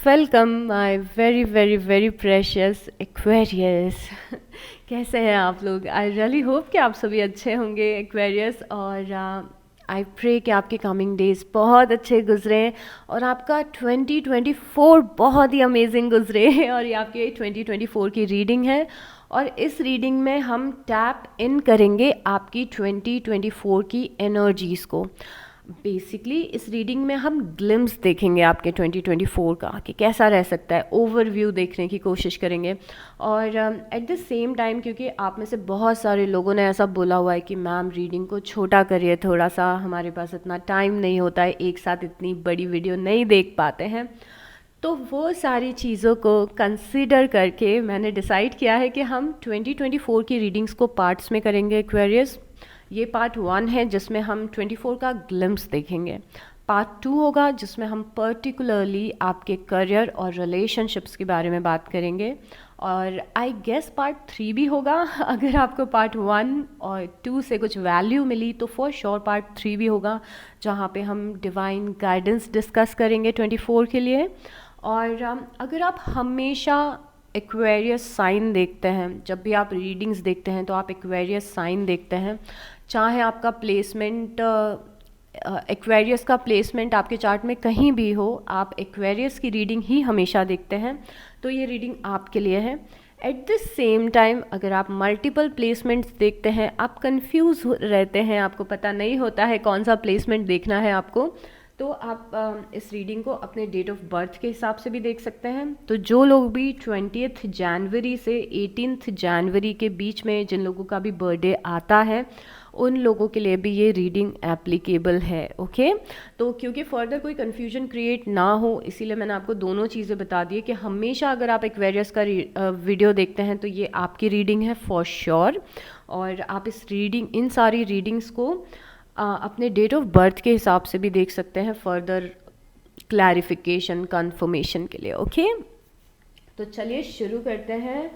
Welcome my very very very precious Aquarius. कैसे हैं आप लोग? आई रियली होप कि आप सभी अच्छे होंगे एक्वेरियस, और आई प्रे कि आपके कमिंग डेज बहुत अच्छे गुजरे और आपका 2024 बहुत ही अमेजिंग गुजरे। और ये आपके 2024 की रीडिंग है, और इस रीडिंग में हम टैप इन करेंगे आपकी 2024 की एनर्जीज़ को। बेसिकली इस रीडिंग में हम ग्लिम्स देखेंगे आपके 2024 का कि कैसा रह सकता है, ओवरव्यू देखने की कोशिश करेंगे। और एट द सेम टाइम, क्योंकि आप में से बहुत सारे लोगों ने ऐसा बोला हुआ है कि मैम रीडिंग को छोटा करिए थोड़ा सा, हमारे पास इतना टाइम नहीं होता है, एक साथ इतनी बड़ी वीडियो नहीं देख पाते हैं। तो वो सारी चीज़ों को कंसिडर करके मैंने डिसाइड किया है कि हम 2024 की रीडिंग्स को पार्ट्स में करेंगे एक्वेरियस। ये पार्ट 1 है जिसमें हम 24 का ग्लिम्स देखेंगे। पार्ट 2 होगा जिसमें हम पर्टिकुलरली आपके करियर और रिलेशनशिप्स के बारे में बात करेंगे। और आई गेस पार्ट 3 भी होगा। अगर आपको पार्ट 1 और 2 से कुछ वैल्यू मिली तो फॉर श्योर पार्ट 3 भी होगा, जहाँ पे हम डिवाइन गाइडेंस डिस्कस करेंगे 24 के लिए। और अगर आप हमेशा एक्वेरियस साइन देखते हैं, जब भी आप रीडिंग्स देखते हैं तो आप एक्वेरियस साइन देखते हैं, चाहे आपका प्लेसमेंट एक्वेरियस का प्लेसमेंट आपके चार्ट में कहीं भी हो, आप एक्वेरियस की रीडिंग ही हमेशा देखते हैं, तो ये रीडिंग आपके लिए है। एट द सेम टाइम अगर आप मल्टीपल प्लेसमेंट्स देखते हैं, आप कंफ्यूज रहते हैं, आपको पता नहीं होता है कौन सा प्लेसमेंट देखना है आपको, तो आप इस रीडिंग को अपने डेट ऑफ बर्थ के हिसाब से भी देख सकते हैं। तो जो लोग भी 20 जनवरी से 18 जनवरी के बीच में जिन लोगों का भी बर्थडे आता है, उन लोगों के लिए भी ये रीडिंग एप्लीकेबल है। ओके, तो क्योंकि फर्दर कोई कन्फ्यूजन क्रिएट ना हो, इसीलिए मैंने आपको दोनों चीज़ें बता दी कि हमेशा अगर आप एक्वेरियस का वीडियो देखते हैं तो ये आपकी रीडिंग है फॉर श्योर। और आप इस रीडिंग इन सारी रीडिंग्स को अपने डेट ऑफ बर्थ के हिसाब से भी देख सकते हैं फर्दर क्लैरिफिकेशन कंफर्मेशन के लिए। ओके, तो चलिए शुरू करते हैं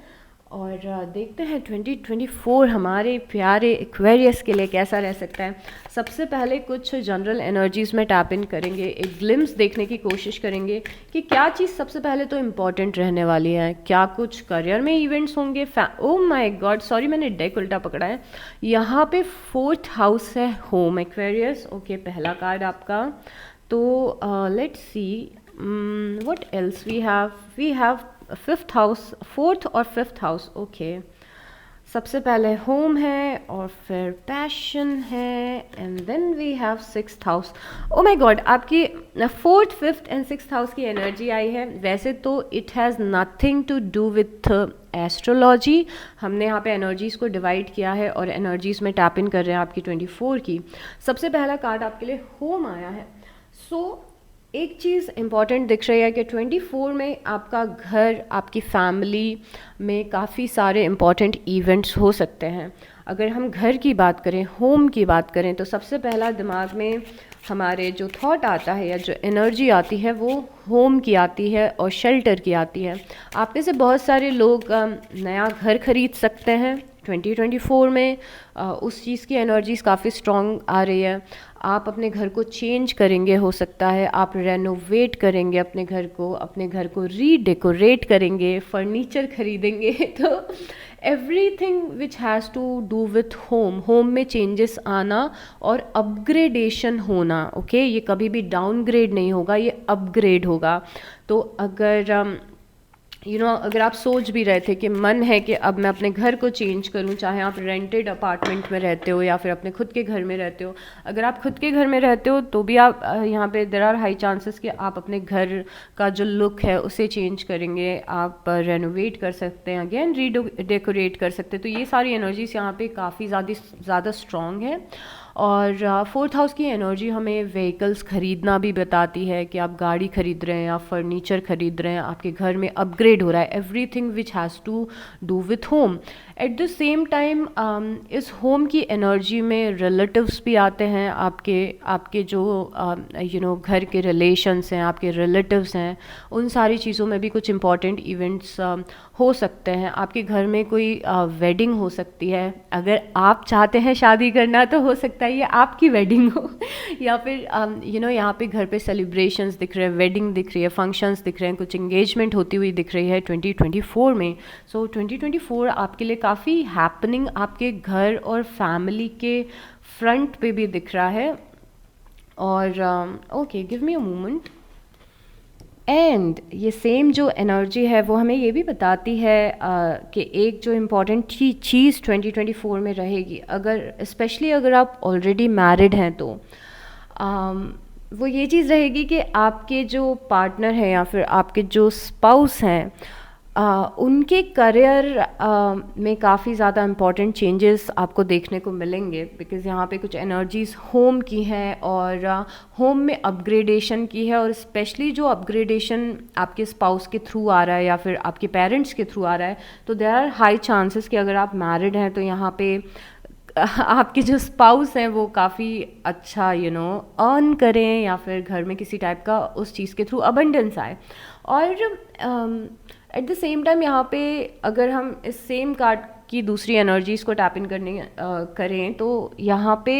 और देखते हैं 2024 हमारे प्यारे एक्वेरियस के लिए कैसा रह सकता है। सबसे पहले कुछ जनरल एनर्जीज़ में टैप इन करेंगे, एक ग्लिम्स देखने की कोशिश करेंगे कि क्या चीज़ सबसे पहले तो इम्पॉर्टेंट रहने वाली है। क्या कुछ करियर में इवेंट्स होंगे? ओ माय गॉड, सॉरी मैंने डेक उल्टा पकड़ा है। यहाँ पे 4th हाउस है होम एक्वेरियस। ओके, पहला कार्ड आपका। तो let's see what else we have 5th house, 4th और 5th हाउस। ओके, सबसे पहले होम है और फिर पैशन है, and then we have 6th house. Oh my god, आपकी 4th 5th and 6th house की एनर्जी आई है। वैसे तो it has nothing to do with astrology, हमने यहाँ पे एनर्जीज़ को डिवाइड किया है और एनर्जीज़ में टैप इन कर रहे हैं आपकी 24 की। सबसे पहला कार्ड आपके लिए होम आया है। सो एक चीज़ इम्पॉर्टेंट दिख रही है कि 24 में आपका घर, आपकी फैमिली में काफ़ी सारे इम्पॉर्टेंट इवेंट्स हो सकते हैं। अगर हम घर की बात करें, होम की बात करें, तो सबसे पहला दिमाग में हमारे जो थॉट आता है या जो एनर्जी आती है वो होम की आती है और शेल्टर की आती है। आप में से बहुत सारे लोग नया घर खरीद सकते हैं 2024 में। उस चीज़ की एनर्जीज़ काफ़ी स्ट्रॉन्ग आ रही है। आप अपने घर को चेंज करेंगे, हो सकता है आप रेनोवेट करेंगे अपने घर को रीडेकोरेट करेंगे, फर्नीचर खरीदेंगे। तो everything which has to do with home में चेंजेस आना और अपग्रेडेशन होना। ओके, ये कभी भी डाउनग्रेड नहीं होगा, ये अपग्रेड होगा। तो अगर अगर आप सोच भी रहे थे कि मन है कि अब मैं अपने घर को चेंज करूं, चाहे आप रेंटेड अपार्टमेंट में रहते हो या फिर अपने खुद के घर में रहते हो, अगर आप खुद के घर में रहते हो तो भी आप यहाँ पे देयर आर हाई चांसेस कि आप अपने घर का जो लुक है उसे चेंज करेंगे, आप रेनोवेट कर सकते हैं, अगेन रीडेकोरेट कर सकते हैं। तो ये सारी एनर्जीज यहाँ पे काफ़ी ज़्यादा स्ट्रॉन्ग है। और 4th हाउस की एनर्जी हमें व्हीकल्स खरीदना भी बताती है कि आप गाड़ी खरीद रहे हैं या फर्नीचर खरीद रहे हैं, आपके घर में अपग्रेड हो रहा है, everything which has to do with home. At the same time इस होम की एनर्जी में रिलेटिव्स भी आते हैं, आपके जो घर के रिलेशंस हैं, आपके रिलेटिव्स हैं, उन सारी चीज़ों में भी कुछ इंपॉर्टेंट इवेंट्स हो सकते हैं। आपके घर में कोई वेडिंग हो सकती है। अगर आप चाहते हैं शादी करना तो हो सकता है है ये आपकी वेडिंग हो या फिर यहाँ पे घर पे सेलिब्रेशंस दिख रहे हैं, वेडिंग दिख रही है, फंक्शंस दिख रहे हैं, कुछ एंगेजमेंट होती हुई दिख रही है 2024 में। सो 2024 आपके लिए काफ़ी हैपनिंग आपके घर और फैमिली के फ्रंट पे भी दिख रहा है। और okay, give me a moment. And ये सेम जो एनर्जी है वो हमें ये भी बताती है कि एक जो इम्पॉर्टेंट चीज़ 2024 में रहेगी, अगर स्पेशली अगर आप ऑलरेडी मैरिड हैं तो वो ये चीज़ रहेगी कि आपके जो पार्टनर हैं या फिर आपके जो स्पाउस हैं उनके करियर में काफ़ी ज़्यादा इम्पॉर्टेंट चेंजेस आपको देखने को मिलेंगे, बिकॉज़ यहाँ पे कुछ एनर्जीज़ होम की हैं और होम में अपग्रेडेशन की है। और स्पेशली जो अपग्रेडेशन आपके स्पाउस के थ्रू आ रहा है या फिर आपके पेरेंट्स के थ्रू आ रहा है, तो देयर आर हाई चांसेस कि अगर आप मैरिड हैं तो यहाँ पे आपके जो स्पाउस हैं वो काफ़ी अच्छा अर्न करें या फिर घर में किसी टाइप का उस चीज़ के थ्रू अबंडेंस आए। और एट द सेम टाइम यहाँ पे अगर हम इस सेम कार्ड की दूसरी एनर्जीज़ को टैप इन करें तो यहाँ पे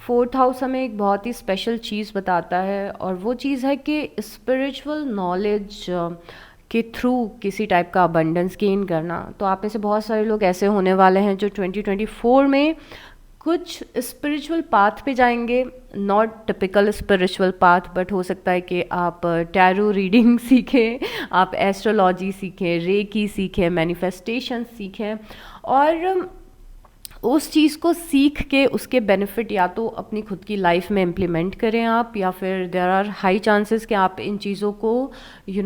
फोर्थ हाउस हमें एक बहुत ही स्पेशल चीज़ बताता है, और वो चीज़ है कि स्पिरिचुअल नॉलेज के थ्रू किसी टाइप का अबंडेंस गेन करना। तो आप में से बहुत सारे लोग ऐसे होने वाले हैं जो 2024 में कुछ स्पिरिचुअल पाथ पे जाएंगे, not typical spiritual path, but हो सकता है कि आप टैरो रीडिंग सीखें, आप एस्ट्रोलॉजी सीखें, रेकी सीखें, मैनिफेस्टेशन सीखें, और उस चीज़ को सीख के उसके बेनिफिट या तो अपनी खुद की लाइफ में इम्प्लीमेंट करें आप, या फिर देयर आर हाई चांसेस कि आप इन चीज़ों को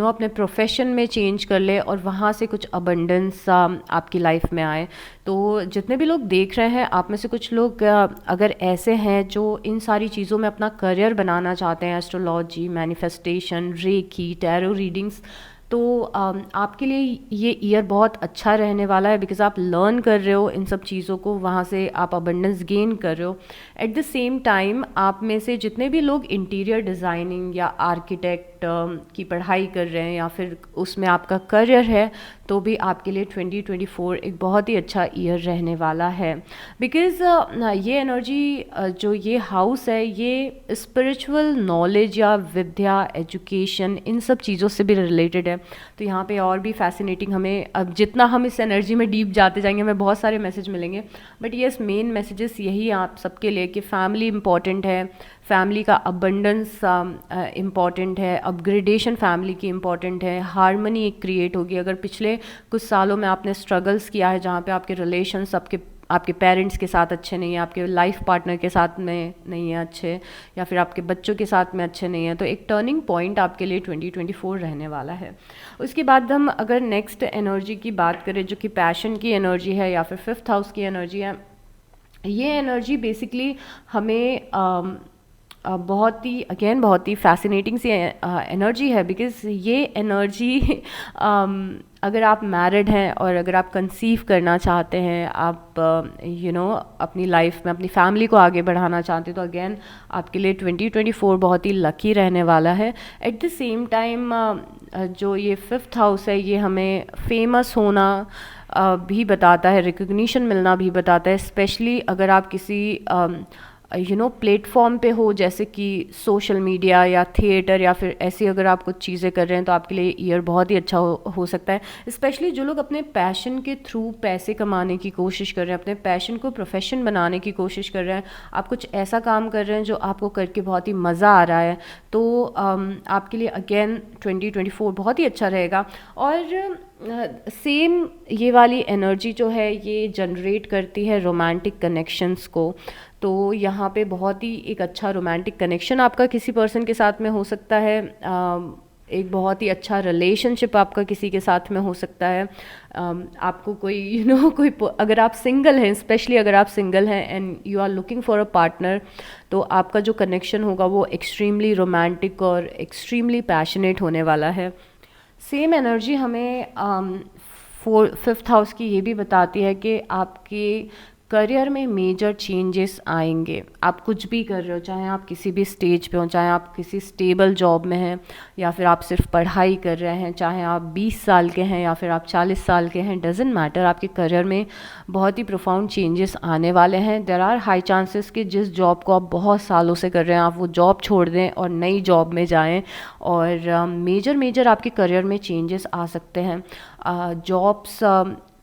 अपने प्रोफेशन में चेंज कर ले और वहाँ से कुछ अबंडेंस आपकी लाइफ में आए। तो जितने भी लोग देख रहे हैं, आप में से कुछ लोग अगर ऐसे हैं जो इन सारी चीज़ों में अपना करियर बनाना चाहते हैं, astrology, manifestation, reiki, tarot readings, तो आपके लिए ये ईयर बहुत अच्छा रहने वाला है, बिकॉज़ आप लर्न कर रहे हो इन सब चीज़ों को, वहाँ से आप अबंडेंस गेन कर रहे हो। एट द सेम टाइम आप में से जितने भी लोग इंटीरियर डिज़ाइनिंग या आर्किटेक्ट की पढ़ाई कर रहे हैं या फिर उसमें आपका करियर है, तो भी आपके लिए 2024 एक बहुत ही अच्छा ईयर रहने वाला है, बिकॉज़ ये एनर्जी जो ये हाउस है ये स्पिरिचुअल नॉलेज या विद्या, एजुकेशन, इन सब चीज़ों से भी रिलेटेड है। तो यहाँ पे और भी फैसिनेटिंग, हमें अब जितना हम इस एनर्जी में डीप जाते जाएंगे हमें बहुत सारे मैसेज मिलेंगे, बट येस मेन मैसेजेस यही आप सबके लिए कि फैमिली इम्पॉर्टेंट है, फैमिली का अबंडेंस इम्पॉर्टेंट है, अपग्रेडेशन फैमिली की इम्पॉर्टेंट है, हारमनी एक क्रिएट होगी। अगर पिछले कुछ सालों में आपने स्ट्रगल्स किया है जहाँ पे आपके रिलेशंस आपके पेरेंट्स के साथ अच्छे नहीं हैं, आपके लाइफ पार्टनर के साथ में नहीं है अच्छे, या फिर आपके बच्चों के साथ में अच्छे नहीं हैं, तो एक टर्निंग पॉइंट आपके लिए 2024 रहने वाला है। उसके बाद हम अगर नेक्स्ट एनर्जी की बात करें जो कि पैशन की एनर्जी है या फिर फिफ्थ हाउस की एनर्जी है, ये एनर्जी बेसिकली हमें बहुत ही फैसिनेटिंग सी एनर्जी है, बिकॉज़ ये एनर्जी अगर आप मैरिड हैं और अगर आप कंसीव करना चाहते हैं, आप अपनी लाइफ में अपनी फैमिली को आगे बढ़ाना चाहते हैं, तो अगेन आपके लिए 2024 बहुत ही लकी रहने वाला है। एट द सेम टाइम जो ये फिफ्थ हाउस है ये हमें फेमस होना भी बताता है, रिकग्निशन मिलना भी बताता है, स्पेशली अगर आप किसी प्लेटफॉर्म पे हो, जैसे कि सोशल मीडिया या थिएटर या फिर ऐसी अगर आप कुछ चीज़ें कर रहे हैं, तो आपके लिए ईयर बहुत ही अच्छा हो सकता है। स्पेशली जो लोग अपने पैशन के थ्रू पैसे कमाने की कोशिश कर रहे हैं, अपने पैशन को प्रोफेशन बनाने की कोशिश कर रहे हैं, आप कुछ ऐसा काम कर रहे हैं जो आपको करके बहुत ही मज़ा आ रहा है, तो आपके लिए अगेन 2024 बहुत ही अच्छा रहेगा। और सेम ये वाली एनर्जी जो है ये जनरेट करती है रोमांटिक कनेक्शंस को। तो यहाँ पे बहुत ही एक अच्छा रोमांटिक कनेक्शन आपका किसी पर्सन के साथ में हो सकता है, एक बहुत ही अच्छा रिलेशनशिप आपका किसी के साथ में हो सकता है। आपको कोई कोई अगर आप सिंगल हैं, स्पेशली अगर आप सिंगल हैं and you are looking for a partner, तो आपका जो कनेक्शन होगा वो एक्सट्रीमली रोमांटिक और एक्सट्रीमली पैशनेट होने वाला है। सेम एनर्जी हमें फिफ्थ हाउस की ये भी बताती है कि आपके करियर में मेजर चेंजेस आएंगे। आप कुछ भी कर रहे हो, चाहे आप किसी भी स्टेज पे हो, चाहे आप किसी स्टेबल जॉब में हैं या फिर आप सिर्फ पढ़ाई कर रहे हैं, चाहे आप 20 साल के हैं या फिर आप 40 साल के हैं, डजेंट मैटर, आपके करियर में बहुत ही प्रोफाउंड चेंजेस आने वाले हैं। देयर आर हाई चांसेस कि जिस जॉब को आप बहुत सालों से कर रहे हैं, आप वो जॉब छोड़ दें और नई जॉब में जाएं, और मेजर आपके करियर में चेंजेस आ सकते हैं। जॉब्स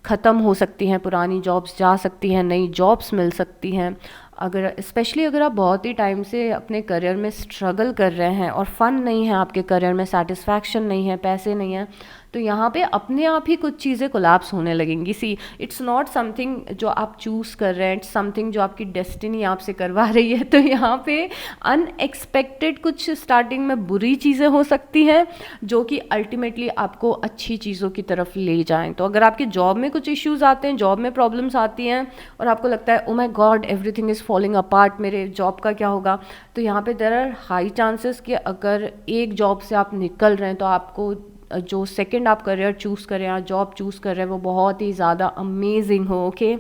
ख़त्म हो सकती हैं, पुरानी जॉब्स जा सकती हैं, नई जॉब्स मिल सकती हैं। अगर स्पेशली अगर आप बहुत ही टाइम से अपने करियर में स्ट्रगल कर रहे हैं और फन नहीं है आपके करियर में, सेटिस्फैक्शन नहीं है, पैसे नहीं है, तो यहाँ पे अपने आप ही कुछ चीज़ें कोलैप्स होने लगेंगी। सी, इट्स नॉट समथिंग जो आप चूज़ कर रहे हैं, इट्स समथिंग जो आपकी डेस्टिनी आपसे करवा रही है। तो यहाँ पे अनएक्सपेक्टेड कुछ स्टार्टिंग में बुरी चीज़ें हो सकती हैं जो कि अल्टीमेटली आपको अच्छी चीज़ों की तरफ ले जाएं। तो अगर आपके जॉब में कुछ इश्यूज़ आते हैं, जॉब में प्रॉब्लम्स आती हैं और आपको लगता है ओ my God everything is falling apart, मेरे जॉब का क्या होगा, तो यहाँ पे देयर आर हाई चांसेस कि अगर एक जॉब से आप निकल रहे हैं तो आपको जो सेकंड आप करियर चूज़ करें या जॉब चूज़ कर रहे हैं वो बहुत ही ज़्यादा अमेजिंग हो। ओके,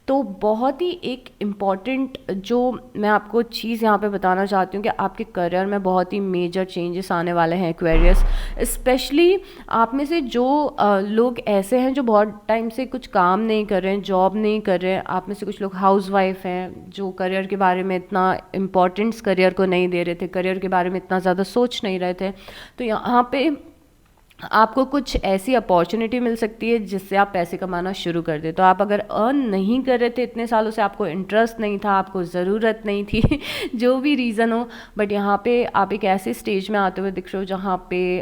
तो बहुत ही एक इम्पॉर्टेंट जो मैं आपको चीज़ यहाँ पे बताना चाहती हूँ कि आपके करियर में बहुत ही मेजर चेंजेस आने वाले हैं एक्वेरियस। स्पेशली आप में से जो लोग ऐसे हैं जो बहुत टाइम से कुछ काम नहीं कर रहे हैं, जॉब नहीं कर रहे हैं, आप में से कुछ लोग हाउसवाइफ हैं जो करियर के बारे में इतना इम्पोर्टेंस करियर को नहीं दे रहे थे, करियर के बारे में इतना ज़्यादा सोच नहीं रहे थे, तो यहाँ पे आपको कुछ ऐसी अपॉर्चुनिटी मिल सकती है जिससे आप पैसे कमाना शुरू कर दे। तो आप अगर अर्न नहीं कर रहे थे इतने सालों से, आपको इंटरेस्ट नहीं था, आपको ज़रूरत नहीं थी जो भी रीज़न हो, बट यहाँ पे आप एक ऐसे स्टेज में आते हुए दिख रहे हो जहाँ पे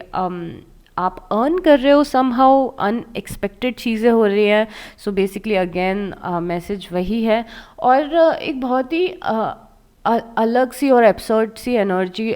आप अर्न कर रहे हो, समहाउ अनएक्सपेक्टेड चीज़ें हो रही हैं। सो बेसिकली अगेन मैसेज वही है। और एक बहुत ही अलग सी और एब्सर्ड सी एनर्जी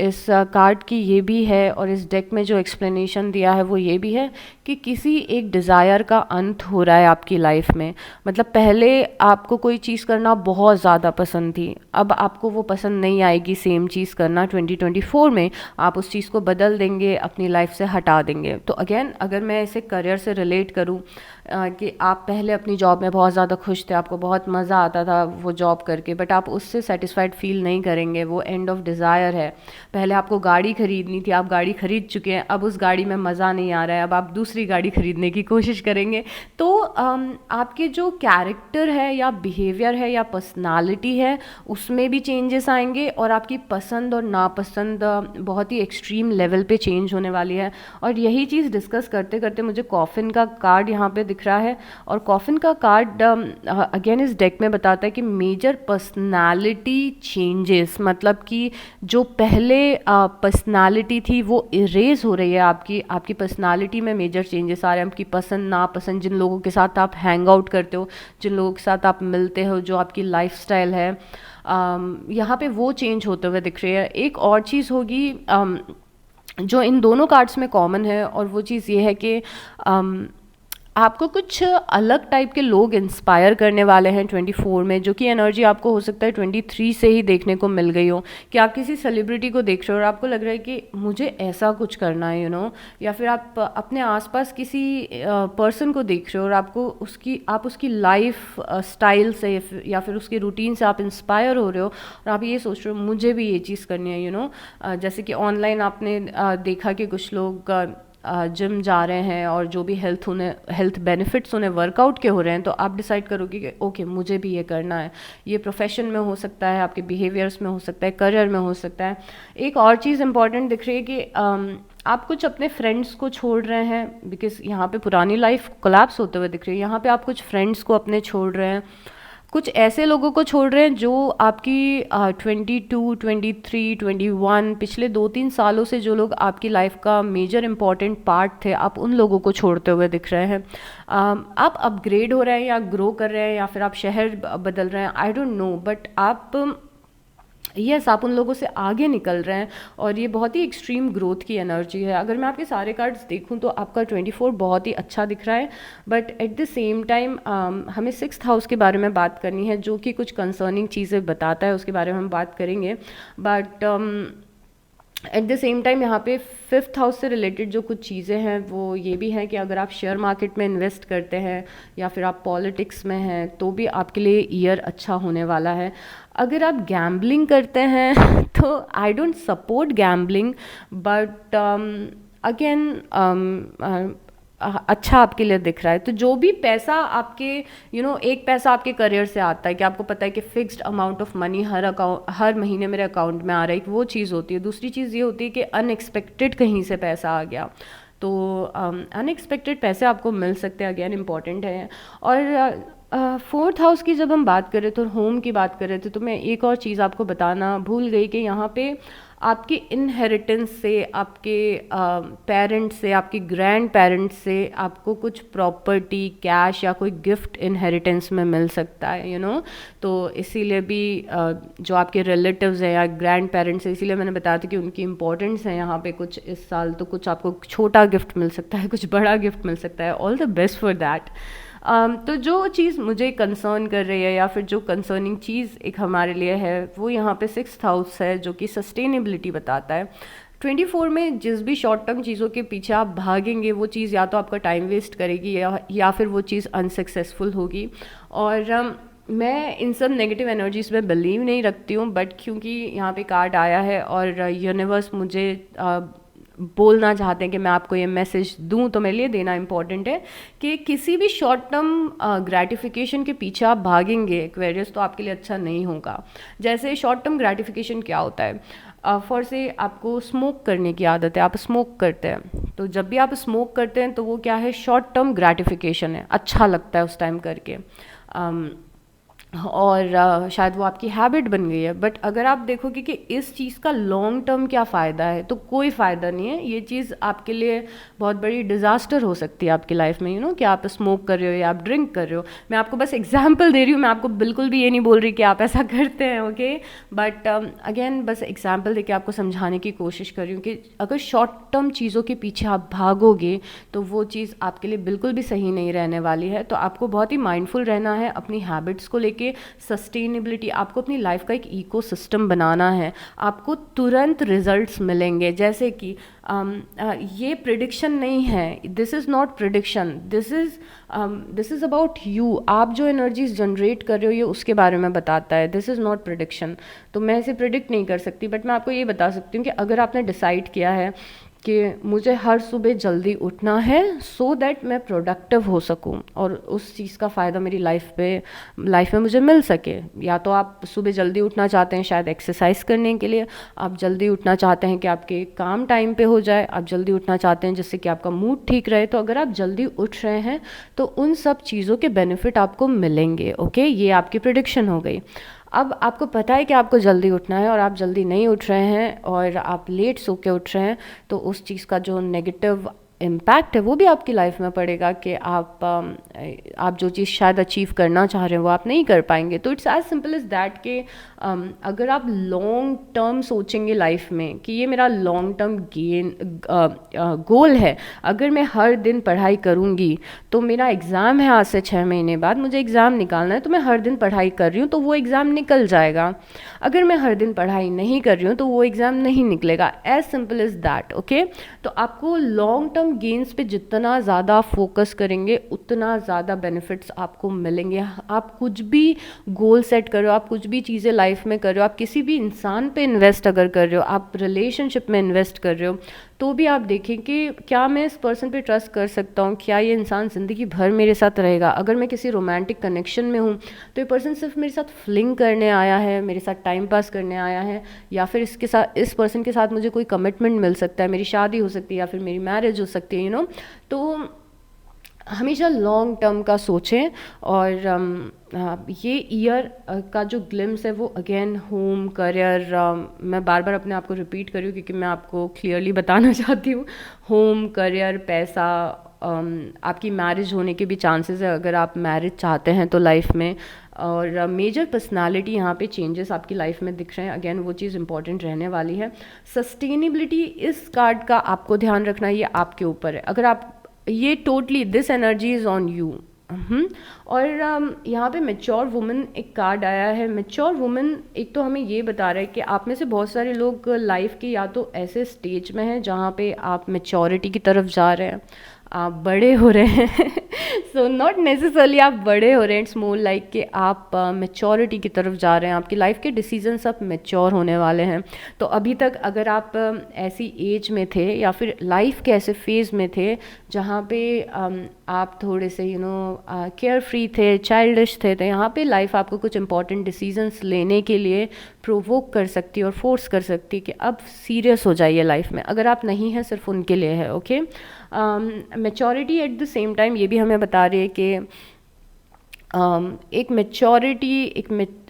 इस कार्ड की ये भी है, और इस डेक में जो एक्सप्लेनेशन दिया है वो ये भी है कि किसी एक डिज़ायर का अंत हो रहा है आपकी लाइफ में। मतलब पहले आपको कोई चीज़ करना बहुत ज़्यादा पसंद थी, अब आपको वो पसंद नहीं आएगी सेम चीज़ करना। 2024 में आप उस चीज़ को बदल देंगे, अपनी लाइफ से हटा देंगे। तो अगेन अगर मैं इसे करियर से रिलेट करूँ कि आप पहले अपनी जॉब में बहुत ज़्यादा खुश थे, आपको बहुत मज़ा आता था वो जॉब करके, बट आप उससे सेटिस्फाइड फील नहीं करेंगे, वो एंड ऑफ डिज़ायर है। पहले आपको गाड़ी खरीदनी थी, आप गाड़ी खरीद चुके हैं, अब उस गाड़ी में मज़ा नहीं आ रहा है, अब आप दूसरी गाड़ी खरीदने की कोशिश करेंगे। तो आपके जो कैरेक्टर है या बिहेवियर है या पर्सनालिटी है उसमें भी चेंजेस आएंगे, और आपकी पसंद और नापसंद बहुत ही एक्सट्रीम लेवल पे चेंज होने वाली है। और यही चीज़ डिस्कस करते करते मुझे कॉफिन का कार्ड यहाँ पे दिख रहा है, और कॉफिन का कार्ड अगेन इस डेक में बताता है कि मेजर पर्सनालिटी चेंजेस, मतलब कि जो पहले पर्सनालिटी थी वो इरेज हो रही है। आपकी पर्सनालिटी में मेजर चेंजेस आ रहे हैं। आपकी पसंद नापसंद, जिन लोगों के साथ आप हैंग आउट करते हो, जिन लोगों के साथ आप मिलते हो, जो आपकी लाइफस्टाइल है, यहाँ पे वो चेंज होते हुए दिख रही है। एक और चीज़ होगी जो इन दोनों कार्ड्स में कॉमन है, और वो चीज़ ये है कि आपको कुछ अलग टाइप के लोग इंस्पायर करने वाले हैं 24 में, जो कि एनर्जी आपको हो सकता है 23 से ही देखने को मिल गई हो, कि आप किसी सेलिब्रिटी को देख रहे हो और आपको लग रहा है कि मुझे ऐसा कुछ करना है, या फिर आप अपने आसपास किसी पर्सन को देख रहे हो और आप उसकी लाइफ स्टाइल से या फिर उसकी रूटीन से आप इंस्पायर हो रहे हो, और आप ये सोच रहे हो मुझे भी ये चीज़ करनी है। जैसे कि ऑनलाइन आपने देखा कि कुछ लोग जिम जा रहे हैं और जो भी हेल्थ बेनिफिट्स उन्हें वर्कआउट के हो रहे हैं, तो आप डिसाइड करोगे कि ओके मुझे भी ये करना है। ये प्रोफेशन में हो सकता है, आपके बिहेवियर्स में हो सकता है, करियर में हो सकता है। एक और चीज़ इंपॉर्टेंट दिख रही है कि आप कुछ अपने फ्रेंड्स को छोड़ रहे हैं, बिकॉज यहाँ पे पुरानी लाइफ कोलैप्स होते हुए दिख रही है। यहाँ पे आप कुछ फ्रेंड्स को अपने छोड़ रहे हैं, कुछ ऐसे लोगों को छोड़ रहे हैं जो आपकी 22, 23, 21 पिछले 2-3 सालों से जो लोग आपकी लाइफ का मेजर इम्पॉर्टेंट पार्ट थे, आप उन लोगों को छोड़ते हुए दिख रहे हैं। आप अपग्रेड हो रहे हैं या ग्रो कर रहे हैं या फिर आप शहर बदल रहे हैं, आई डोंट नो, बट आप उन लोगों से आगे निकल रहे हैं, और ये बहुत ही एक्सट्रीम ग्रोथ की एनर्जी है। अगर मैं आपके सारे कार्ड्स देखूं तो आपका 24 बहुत ही अच्छा दिख रहा है, but at the same time हमें 6th हाउस के बारे में बात करनी है, जो कि कुछ कंसर्निंग चीज़ें बताता है, उसके बारे में हम बात करेंगे। But at the same time यहाँ पे फिफ्थ हाउस से रिलेटेड जो कुछ चीज़ें हैं वो ये भी हैं कि अगर आप शेयर मार्केट में इन्वेस्ट करते हैं या फिर आप पॉलिटिक्स में हैं तो भी आपके लिए ईयर अच्छा होने वाला है। अगर आप गैम्बलिंग करते हैं तो I don't support gambling, but again अच्छा आपके लिए दिख रहा है। तो जो भी पैसा आपके एक पैसा आपके करियर से आता है कि आपको पता है कि फिक्स्ड अमाउंट ऑफ मनी हर महीने मेरे अकाउंट में आ रहा है, वो चीज़ होती है। दूसरी चीज़ ये होती है कि अनएक्सपेक्टेड कहीं से पैसा आ गया, तो अनएक्सपेक्टेड पैसे आपको मिल सकते हैं, अगेन इम्पॉर्टेंट है। और फोर्थ हाउस की जब हम बात करें तो होम की बात कर रहे थे, तो मैं एक और चीज़ आपको बताना भूल गई कि यहाँ पे आपकी इनहेरिटेंस से, आपके पेरेंट्स से, आपके ग्रैंड पेरेंट्स से आपको कुछ प्रॉपर्टी, कैश या कोई गिफ्ट इनहेरिटेंस में मिल सकता है, तो इसीलिए भी जो आपके रिलेटिव्स हैं या ग्रैंड पेरेंट्स हैं, इसीलिए मैंने बताया था कि उनकी इंपॉर्टेंस है यहाँ पे कुछ इस साल। तो कुछ आपको छोटा गिफ्ट मिल सकता है, कुछ बड़ा गिफ्ट मिल सकता है। All the best for that. तो जो चीज़ मुझे कंसर्न कर रही है या फिर जो कंसर्निंग चीज़ एक हमारे लिए है वो यहाँ पे सिक्स्थ हाउस है, जो कि सस्टेनेबिलिटी बताता है। 24 में जिस भी शॉर्ट टर्म चीज़ों के पीछे आप भागेंगे वो चीज़ या तो आपका टाइम वेस्ट करेगी या फिर वो चीज़ अनसक्सेसफुल होगी। और मैं इन सब नेगेटिव एनर्जीज में बिलीव नहीं रखती हूँ, बट क्योंकि यहाँ पे कार्ड आया है और यूनिवर्स मुझे बोलना चाहते हैं कि मैं आपको ये मैसेज दूं, तो मेरे लिए देना इम्पॉर्टेंट है कि किसी भी शॉर्ट टर्म ग्रेटिफिकेशन के पीछे आप भागेंगे एक्वेरियस, तो आपके लिए अच्छा नहीं होगा। जैसे शॉर्ट टर्म ग्रेटिफिकेशन क्या होता है, फॉर से आपको स्मोक करने की आदत है, आप स्मोक करते हैं, तो जब भी आप स्मोक करते हैं तो वो क्या है, शॉर्ट टर्म ग्रेटिफिकेशन है, अच्छा लगता है उस टाइम करके। और शायद वो आपकी हैबिट बन गई है। बट अगर आप देखोगे कि इस चीज़ का लॉन्ग टर्म क्या फ़ायदा है, तो कोई फ़ायदा नहीं है। ये चीज़ आपके लिए बहुत बड़ी डिज़ास्टर हो सकती है आपकी लाइफ में, कि आप स्मोक कर रहे हो या आप ड्रिंक कर रहे हो। मैं आपको बस एग्जाम्पल दे रही हूँ, मैं आपको बिल्कुल भी ये नहीं बोल रही कि आप ऐसा करते हैं, ओके। बट अगेन बस एग्जाम्पल दे के आपको समझाने की कोशिश कर रही हूँ कि अगर शॉर्ट टर्म चीज़ों के पीछे आप भागोगे तो वो चीज़ आपके लिए बिल्कुल भी सही नहीं रहने वाली है। तो आपको बहुत ही माइंडफुल रहना है अपनी हैबिट्स को लेके। सस्टेनेबिलिटी, आपको अपनी लाइफ का एक इकोसिस्टम बनाना है। आपको तुरंत रिजल्ट्स मिलेंगे, जैसे कि ये प्रिडिक्शन नहीं है, this is not prediction, this is about you. आप जो एनर्जीज जनरेट कर रहे हो ये उसके बारे में बताता है, दिस इज़ नॉट प्रिडिक्शन। तो मैं इसे प्रिडिक्ट नहीं कर सकती, बट मैं आपको ये बता सकती हूँ कि अगर आपने डिसाइड किया है कि मुझे हर सुबह जल्दी उठना है सो दैट मैं प्रोडक्टिव हो सकूं और उस चीज़ का फ़ायदा मेरी लाइफ में मुझे मिल सके। या तो आप सुबह जल्दी उठना चाहते हैं शायद एक्सरसाइज करने के लिए, आप जल्दी उठना चाहते हैं कि आपके काम टाइम पे हो जाए, आप जल्दी उठना चाहते हैं जिससे कि आपका मूड ठीक रहे। तो अगर आप जल्दी उठ रहे हैं तो उन सब चीज़ों के बेनिफिट आपको मिलेंगे, ओके। ये आपकी प्रेडिक्शन हो गई। अब आपको पता है कि आपको जल्दी उठना है और आप जल्दी नहीं उठ रहे हैं और आप लेट सो के उठ रहे हैं, तो उस चीज़ का जो नेगेटिव इम्पैक्ट है वो भी आपकी लाइफ में पड़ेगा कि आप जो चीज़ शायद अचीव करना चाह रहे हैं वो आप नहीं कर पाएंगे। तो it's as simple is that कि अगर आप लॉन्ग टर्म सोचेंगे लाइफ में कि ये मेरा लॉन्ग टर्म गोल है, अगर मैं हर दिन पढ़ाई करूँगी तो मेरा एग्ज़ाम है आज से 6 महीने बाद, मुझे एग्ज़ाम निकालना है, तो मैं हर दिन पढ़ाई कर रही हूँ तो वो एग्ज़ाम निकल जाएगा। अगर मैं हर दिन पढ़ाई नहीं कर रही हूँ तो वो एग्ज़ाम नहीं निकलेगा। As simple is that, okay. तो आपको लॉन्ग टर्म गेन्स पे जितना ज़्यादा फोकस करेंगे उतना ज़्यादा बेनिफिट्स आपको मिलेंगे। आप कुछ भी गोल सेट कर रहे हो, आप कुछ भी चीज़ें लाइफ में कर रहे हो, आप किसी भी इंसान पे इन्वेस्ट अगर कर रहे हो, आप रिलेशनशिप में इन्वेस्ट कर रहे हो, तो भी आप देखें कि क्या मैं इस पर्सन पे ट्रस्ट कर सकता हूँ, क्या ये इंसान ज़िंदगी भर मेरे साथ रहेगा। अगर मैं किसी रोमांटिक कनेक्शन में हूँ तो ये पर्सन सिर्फ मेरे साथ फ्लिंग करने आया है, मेरे साथ टाइम पास करने आया है, या फिर इस पर्सन के साथ मुझे कोई कमिटमेंट मिल सकता है, मेरी शादी हो सकती है या फिर मेरी मैरिज हो सकती है, तो हमेशा लॉन्ग टर्म का सोचें। और ये ईयर का जो ग्लिम्स है वो अगेन होम, करियर, मैं बार बार अपने आप को रिपीट कर रही हूँ क्योंकि मैं आपको क्लियरली बताना चाहती हूँ। होम, करियर, पैसा, आपकी मैरिज होने के भी चांसेस है अगर आप मैरिज चाहते हैं तो लाइफ में। और मेजर पर्सनालिटी यहाँ पे चेंजेस आपकी लाइफ में दिख रहे हैं, अगेन वो चीज़ इंपॉर्टेंट रहने वाली है। सस्टेनेबिलिटी, इस कार्ड का आपको ध्यान रखना, ये आपके ऊपर है। अगर आप ये totally this energy is on you, और यहाँ पे मैच्योर वुमन एक कार्ड आया है। मैच्योर वुमन एक तो हमें ये बता रहा है कि आप में से बहुत सारे लोग लाइफ के या तो ऐसे स्टेज में हैं जहाँ पे आप मैच्योरिटी की तरफ जा रहे हैं, आप बड़े हो रहे हैं। सो नॉट नेसेसरली आप बड़े हो रहे हैं, इट्स मोर लाइक कि आप मैच्योरिटी की तरफ जा रहे हैं, आपकी लाइफ के डिसीजंस अब मैच्योर होने वाले हैं। तो अभी तक अगर आप ऐसी एज में थे या फिर लाइफ के ऐसे फेज़ में थे जहाँ पे आप थोड़े से केयर फ्री थे, चाइल्डिश थे, तो यहाँ पे लाइफ आपको कुछ इंपॉर्टेंट डिसीजंस लेने के लिए प्रोवोक कर सकती है और फोर्स कर सकती है कि अब सीरियस हो जाइए लाइफ में। अगर आप नहीं हैं, सिर्फ उनके लिए है, okay. Maturity eight the same time ये भी हमें बता रही है कि एक मैच्योरिटी,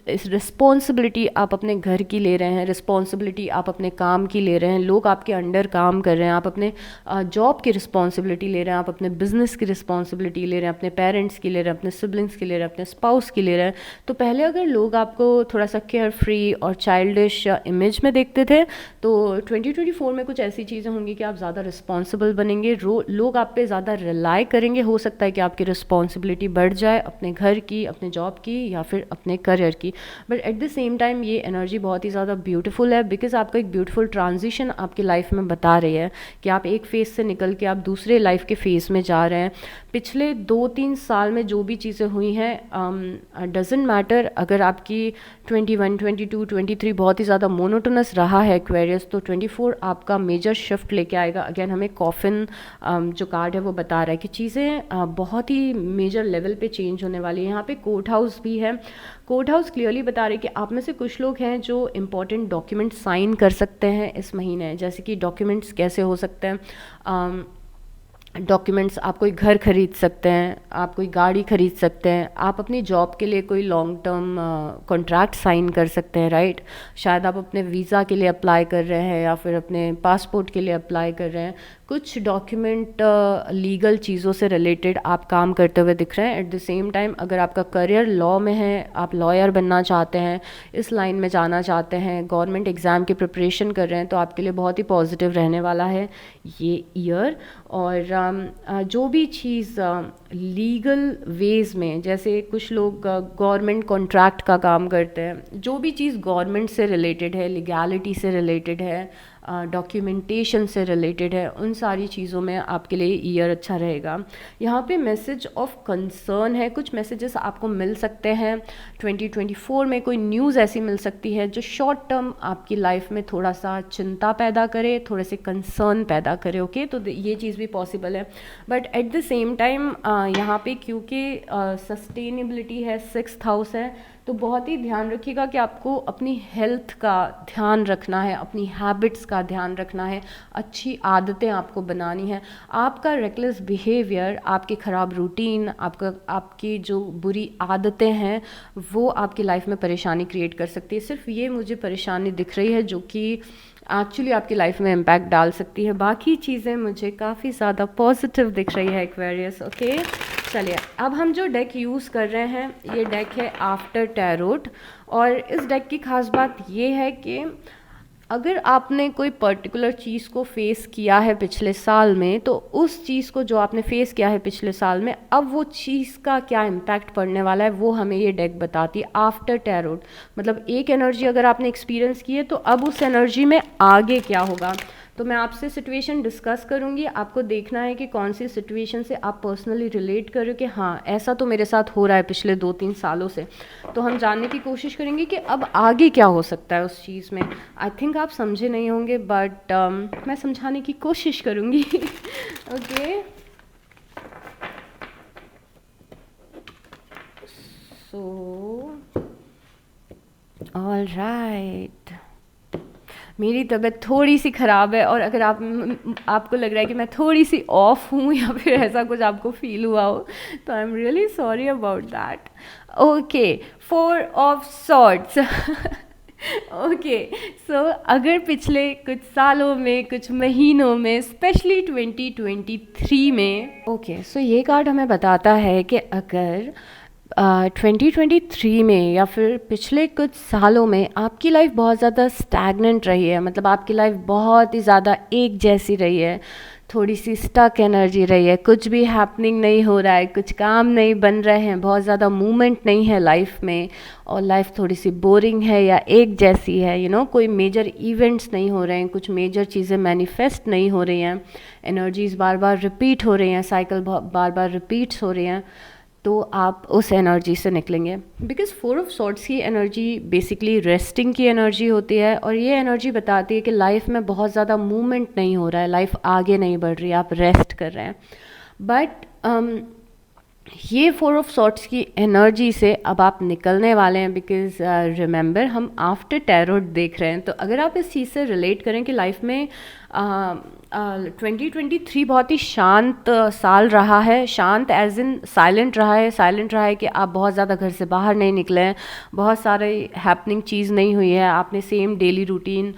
इस रिस्पॉन्सिबिलिटी आप अपने घर की ले रहे हैं, रिस्पॉन्सिबिलिटी आप अपने काम की ले रहे हैं, लोग आपके अंडर काम कर रहे हैं, आप अपने जॉब की रिस्पॉन्सिबिलिटी ले रहे हैं, आप अपने बिजनेस की रिस्पॉन्सिबिलिटी ले रहे हैं, अपने पेरेंट्स की ले रहे हैं, अपने सिबलिंग्स की ले रहे हैं, अपने स्पाउस की ले रहे हैं। तो पहले अगर लोग आपको थोड़ा सा केयर फ्री और चाइल्डिश इमेज में देखते थे, तो 2024 में कुछ ऐसी चीज़ें होंगी कि आप ज़्यादा रिस्पॉन्सिबल बनेंगे, लोग आप पे ज़्यादा रिलाई करेंगे। हो सकता है कि आपकी रिस्पॉन्सिबिलिटी बढ़ जाए अपने घर की, अपने जॉब की या फिर अपने करियर की। But at the same time ये एनर्जी बहुत ही ज़्यादा ब्यूटीफुल है, बिकॉज आपका एक ब्यूटीफुल ट्रांजिशन आपकी लाइफ में बता रही है कि आप एक फेज़ से निकल के आप दूसरे लाइफ के फेज़ में जा रहे हैं। पिछले 2-3 साल में जो भी चीज़ें हुई हैं, डजेंट मैटर अगर आपकी 21, 22, 23 बहुत ही ज़्यादा मोनोटोनस रहा है एक्वेरियस, तो 24 आपका मेजर शिफ्ट लेके आएगा। अगेन हमें कॉफिन जो कार्ड है वो बता रहा है कि चीज़ें बहुत ही मेजर लेवल पे चेंज होने वाली है। यहाँ पे कोर्ट हाउस भी है। कोर्ट हाउस क्लियरली बता रहे हैं कि आप में से कुछ लोग हैं जो इंपॉर्टेंट डॉक्यूमेंट साइन कर सकते हैं इस महीने। जैसे कि डॉक्यूमेंट्स कैसे हो सकते हैं, डॉक्यूमेंट्स आप कोई घर खरीद सकते हैं, आप कोई गाड़ी खरीद सकते हैं, आप अपनी जॉब के लिए कोई लॉन्ग टर्म कॉन्ट्रैक्ट साइन कर सकते हैं, राइट। शायद आप अपने वीज़ा के लिए अप्लाई कर रहे हैं या फिर अपने पासपोर्ट के लिए अप्लाई कर रहे हैं। कुछ डॉक्यूमेंट लीगल चीज़ों से रिलेटेड आप काम करते हुए दिख रहे हैं। एट द सेम टाइम अगर आपका करियर लॉ में है, आप लॉयर बनना चाहते हैं, इस लाइन में जाना चाहते हैं, गवर्नमेंट एग्ज़ाम की प्रिपरेशन कर रहे हैं, तो आपके लिए बहुत ही पॉजिटिव रहने वाला है ये ईयर। और जो भी चीज़ लीगल वेज़ में, जैसे कुछ लोग गवर्नमेंट कॉन्ट्रैक्ट का काम करते हैं, जो भी चीज़ गवर्नमेंट से रिलेटेड है, लीगैलिटी से रिलेटेड है, डॉक्यूमेंटेशन से रिलेटेड है, उन सारी चीज़ों में आपके लिए ईयर अच्छा रहेगा। यहाँ पे मैसेज ऑफ कंसर्न है, कुछ मैसेजेस आपको मिल सकते हैं 2024 में। कोई न्यूज़ ऐसी मिल सकती है जो शॉर्ट टर्म आपकी लाइफ में थोड़ा सा चिंता पैदा करे, थोड़े से कंसर्न पैदा करे, ओके। तो ये चीज़ भी पॉसिबल है। But at the same time यहाँ पे क्योंकि सस्टेनेबिलिटी है, 6th हाउस है, तो बहुत ही ध्यान रखिएगा कि आपको अपनी हेल्थ का ध्यान रखना है, अपनी हैबिट्स का ध्यान रखना है, अच्छी आदतें आपको बनानी है। आपका रेकलेस बिहेवियर, आपकी ख़राब रूटीन, आपकी जो बुरी आदतें हैं, वो आपकी लाइफ में परेशानी क्रिएट कर सकती है। सिर्फ ये मुझे परेशानी दिख रही है जो कि एक्चुअली आपकी लाइफ में इम्पैक्ट डाल सकती है। बाकी चीज़ें मुझे काफ़ी ज़्यादा पॉजिटिव दिख रही है एक्वेरियस, ओके। चलिए, अब हम जो डेक यूज़ कर रहे हैं, ये डेक है आफ्टर टैरोट। और इस डेक की खास बात ये है कि अगर आपने कोई पर्टिकुलर चीज़ को फेस किया है पिछले साल में, तो उस चीज़ को जो आपने फेस किया है पिछले साल में, अब वो चीज़ का क्या इम्पैक्ट पड़ने वाला है, वो हमें ये डेक बताती है आफ्टर टैरोट। मतलब एक एनर्जी अगर आपने एक्सपीरियंस की है, तो अब उस एनर्जी में आगे क्या होगा। तो मैं आपसे सिचुएशन डिस्कस करूंगी, आपको देखना है कि कौन सी सिचुएशन से आप पर्सनली रिलेट करो कि हाँ, ऐसा तो मेरे साथ हो रहा है पिछले 2-3 सालों से। तो हम जानने की कोशिश करेंगे कि अब आगे क्या हो सकता है उस चीज़ में। आई थिंक आप समझे नहीं होंगे, बट मैं समझाने की कोशिश करूँगी। ओके, सो ऑल राइट, मेरी तबीयत थोड़ी सी ख़राब है, और अगर आपको लग रहा है कि मैं थोड़ी सी ऑफ हूँ या फिर ऐसा कुछ आपको फील हुआ हो, तो I am really sorry about that. Okay, 4 of swords. Okay, so अगर पिछले कुछ सालों में, कुछ महीनों में, स्पेशली 2023 में, ओके, सो ये कार्ड हमें बताता है कि अगर 2023 में या फिर पिछले कुछ सालों में आपकी लाइफ बहुत ज़्यादा स्टैगनेंट रही है, मतलब आपकी लाइफ बहुत ही ज़्यादा एक जैसी रही है, थोड़ी सी स्टक एनर्जी रही है, कुछ भी हैपनिंग नहीं हो रहा है, कुछ काम नहीं बन रहे हैं, बहुत ज़्यादा मूवमेंट नहीं है लाइफ में, और लाइफ थोड़ी सी बोरिंग है या एक जैसी है, कोई मेजर इवेंट्स नहीं हो रहे हैं, कुछ मेजर चीज़ें मैनिफेस्ट नहीं हो रही हैं, एनर्जीज बार बार रिपीट हो रही हैं, साइकिल बार बार रिपीट्स हो रही हैं, तो आप उस एनर्जी से निकलेंगे। बिकॉज 4 ऑफ सॉर्ट्स की एनर्जी बेसिकली रेस्टिंग की एनर्जी होती है, और ये एनर्जी बताती है कि लाइफ में बहुत ज़्यादा मूवमेंट नहीं हो रहा है, लाइफ आगे नहीं बढ़ रही है, आप रेस्ट कर रहे हैं। बट ये 4 ऑफ सॉर्ट्स की एनर्जी से अब आप निकलने वाले हैं, बिकॉज रिमेंबर हम आफ्टर टैरोट देख रहे हैं। तो अगर आप इस चीज़ से रिलेट करें कि लाइफ में 2023 बहुत ही शांत साल रहा है, शांत एज इन साइलेंट रहा है कि आप बहुत ज़्यादा घर से बाहर नहीं निकले हैं, बहुत सारे हैपनिंग चीज़ नहीं हुई है, आपने सेम डेली रूटीन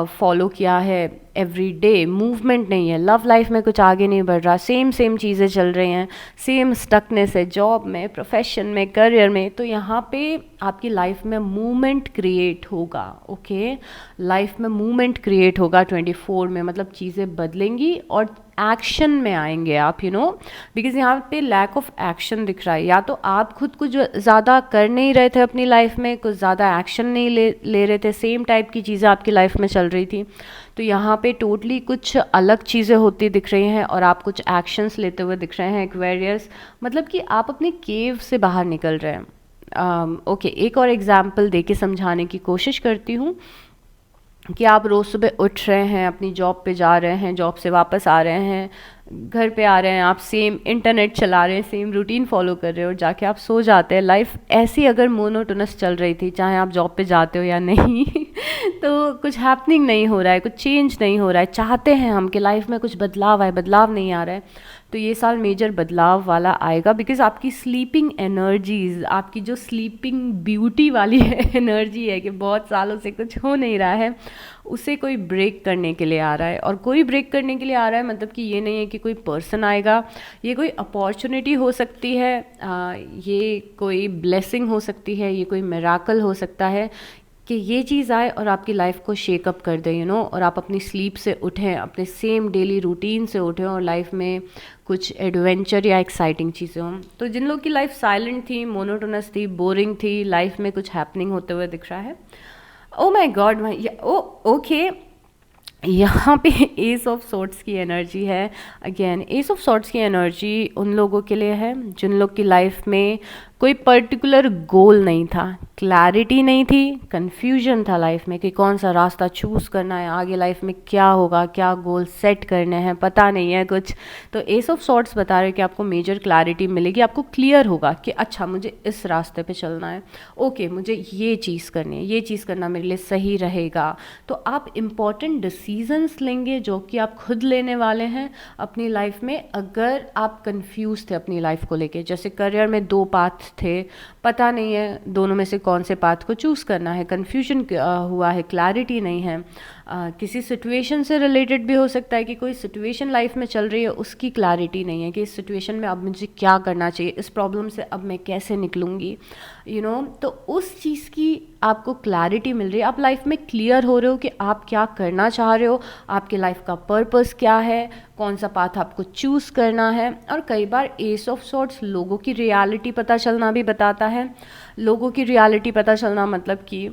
फॉलो किया है, एवरी डे मूवमेंट नहीं है, लव लाइफ में कुछ आगे नहीं बढ़ रहा, सेम चीज़ें चल रही हैं, सेम स्टकनेस है जॉब में, प्रोफेशन में, करियर में। तो यहाँ पे आपकी लाइफ में मूवमेंट क्रिएट होगा। ओके, लाइफ में मूवमेंट क्रिएट होगा 24 में, मतलब चीज़ें बदलेंगी और एक्शन में आएंगे आप, बिकॉज यहाँ पे लैक ऑफ एक्शन दिख रहा है। या तो आप खुद कुछ ज़्यादा कर नहीं रहे थे अपनी लाइफ में, कुछ ज़्यादा एक्शन नहीं ले रहे थे, सेम टाइप की चीज़ें आपकी लाइफ में चल रही थी। तो यहाँ पे टोटली कुछ अलग चीज़ें होती दिख रही हैं और आप कुछ एक्शंस लेते हुए दिख रहे हैं एक्वेरियस, मतलब कि आप अपने केव से बाहर निकल रहे हैं। ओके, एक और एग्जाम्पल दे के समझाने की कोशिश करती हूँ कि आप रोज़ सुबह उठ रहे हैं, अपनी जॉब पे जा रहे हैं, जॉब से वापस आ रहे हैं, घर पे आ रहे हैं, आप सेम इंटरनेट चला रहे हैं, सेम रूटीन फॉलो कर रहे हो, और जाके आप सो जाते हैं। लाइफ ऐसी अगर मोनोटोनस चल रही थी, चाहे आप जॉब पे जाते हो या नहीं तो कुछ हैपनिंग नहीं हो रहा है, कुछ चेंज नहीं हो रहा है, चाहते हैं हम कि लाइफ में कुछ बदलाव आए, बदलाव नहीं आ रहा है। तो ये साल मेजर बदलाव वाला आएगा, बिकॉज आपकी स्लीपिंग एनर्जीज, आपकी जो स्लीपिंग ब्यूटी वाली एनर्जी है कि बहुत सालों से कुछ हो नहीं रहा है, उसे कोई ब्रेक करने के लिए आ रहा है। और कोई ब्रेक करने के लिए आ रहा है मतलब कि ये नहीं है कि कोई पर्सन आएगा, ये कोई अपॉर्चुनिटी हो सकती है, ये कोई ब्लेसिंग हो सकती है, ये कोई मिराकल हो सकता है कि ये चीज़ आए और आपकी लाइफ को शेकअप कर दे, और आप अपनी स्लीप से उठें, अपने सेम डेली रूटीन से उठें और लाइफ में कुछ एडवेंचर या एक्साइटिंग चीज़ें हों। तो जिन लोग की लाइफ साइलेंट थी, मोनोटोनस थी, बोरिंग थी, लाइफ में कुछ हैपनिंग होते हुए दिख रहा है। ओ माय गॉड, ओके, यहाँ पे एस ऑफ सॉर्ट्स की एनर्जी है। अगेन एस ऑफ सॉर्ट्स की एनर्जी उन लोगों के लिए है जिन लोग की लाइफ में कोई पर्टिकुलर गोल नहीं था, क्लैरिटी नहीं थी, कन्फ्यूजन था लाइफ में कि कौन सा रास्ता चूज़ करना है, आगे लाइफ में क्या होगा, क्या गोल सेट करने हैं, पता नहीं है कुछ। तो एस ऑफ सॉर्ट्स बता रहे हैं कि आपको मेजर क्लैरिटी मिलेगी, आपको क्लियर होगा कि अच्छा मुझे इस रास्ते पे चलना है, ओके मुझे ये चीज़ करनी है, ये चीज़ करना मेरे लिए सही रहेगा। तो आप इम्पॉर्टेंट डिसीजंस लेंगे जो कि आप खुद लेने वाले हैं अपनी लाइफ में। अगर आप कंफ्यूज थे अपनी लाइफ को लेके, जैसे करियर में 2 पाथ थे, पता नहीं है दोनों में से कौन से पाथ को चूज़ करना है, कन्फ्यूजन हुआ है, क्लैरिटी नहीं है। किसी सिचुएशन से रिलेटेड भी हो सकता है कि कोई सिचुएशन लाइफ में चल रही है, उसकी क्लैरिटी नहीं है कि इस सिचुएशन में अब मुझे क्या करना चाहिए, इस प्रॉब्लम से अब मैं कैसे निकलूँगी, तो उस चीज़ की आपको क्लैरिटी मिल रही है। आप लाइफ में क्लियर हो रहे हो कि आप क्या करना चाह रहे हो, आपके लाइफ का पर्पस क्या है, कौन सा पाथ आपको चूज़ करना है। और कई बार एस ऑफ सॉर्ट्स लोगों की रियलिटी पता चलना भी बताता है। लोगों की रियलिटी पता चलना मतलब कि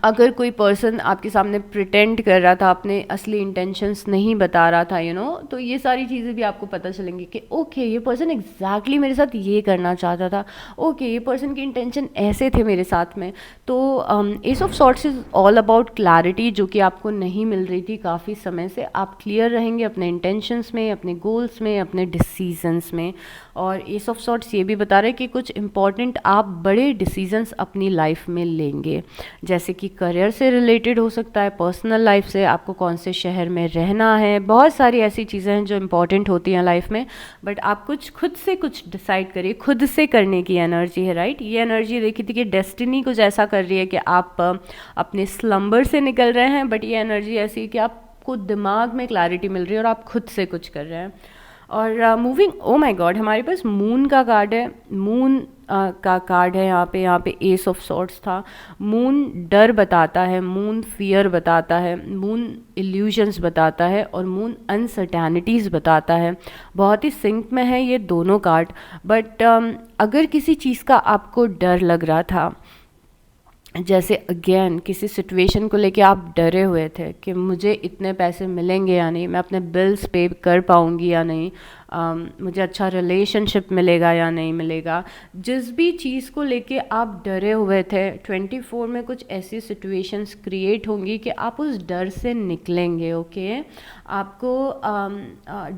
अगर कोई पर्सन आपके सामने प्रिटेंड कर रहा था, अपने असली इंटेंशंस नहीं बता रहा था, तो ये सारी चीज़ें भी आपको पता चलेंगी कि ओके ये पर्सन एग्जैक्टली मेरे साथ ये करना चाहता था, ओके ये पर्सन की इंटेंशन ऐसे थे मेरे साथ में। तो ace of swords is all about clarity, जो कि आपको नहीं मिल रही थी काफ़ी समय से। आप क्लियर रहेंगे अपने इंटेंशंस में, अपने गोल्स में, अपने डिसीजंस में। और एस ऑफ सॉर्ट्स ये भी बता रहे हैं कि कुछ इंपॉर्टेंट आप बड़े डिसीजंस अपनी लाइफ में लेंगे, जैसे कि करियर से रिलेटेड हो सकता है, पर्सनल लाइफ से, आपको कौन से शहर में रहना है, बहुत सारी ऐसी चीज़ें हैं जो इंपॉर्टेंट होती हैं लाइफ में। बट आप कुछ खुद से कुछ डिसाइड करिए, खुद से करने की एनर्जी है, राइट। ये एनर्जी देखी थी कि डेस्टिनी कुछ ऐसा कर रही है कि आप अपने स्लम्बर से निकल रहे हैं, बट ये एनर्जी ऐसी है कि आपको दिमाग में क्लैरिटी मिल रही है और आप खुद से कुछ कर रहे हैं। और मूविंग, ओ माय गॉड, हमारे पास मून का कार्ड है। मून का कार्ड है यहाँ पे एस ऑफ सॉर्ड्स था। मून डर बताता है, मून फियर बताता है, मून इल्यूजन्स बताता है, और मून अनसर्टेनिटीज़ बताता है। बहुत ही सिंक में है ये दोनों कार्ड। बट अगर किसी चीज़ का आपको डर लग रहा था, जैसे अगेन किसी सिचुएशन को लेके आप डरे हुए थे कि मुझे इतने पैसे मिलेंगे या नहीं, मैं अपने बिल्स पे कर पाऊँगी या नहीं, मुझे अच्छा रिलेशनशिप मिलेगा या नहीं मिलेगा, जिस भी चीज़ को लेके आप डरे हुए थे, 24 में कुछ ऐसी सिचुएशंस क्रिएट होंगी कि आप उस डर से निकलेंगे। ओके, आपको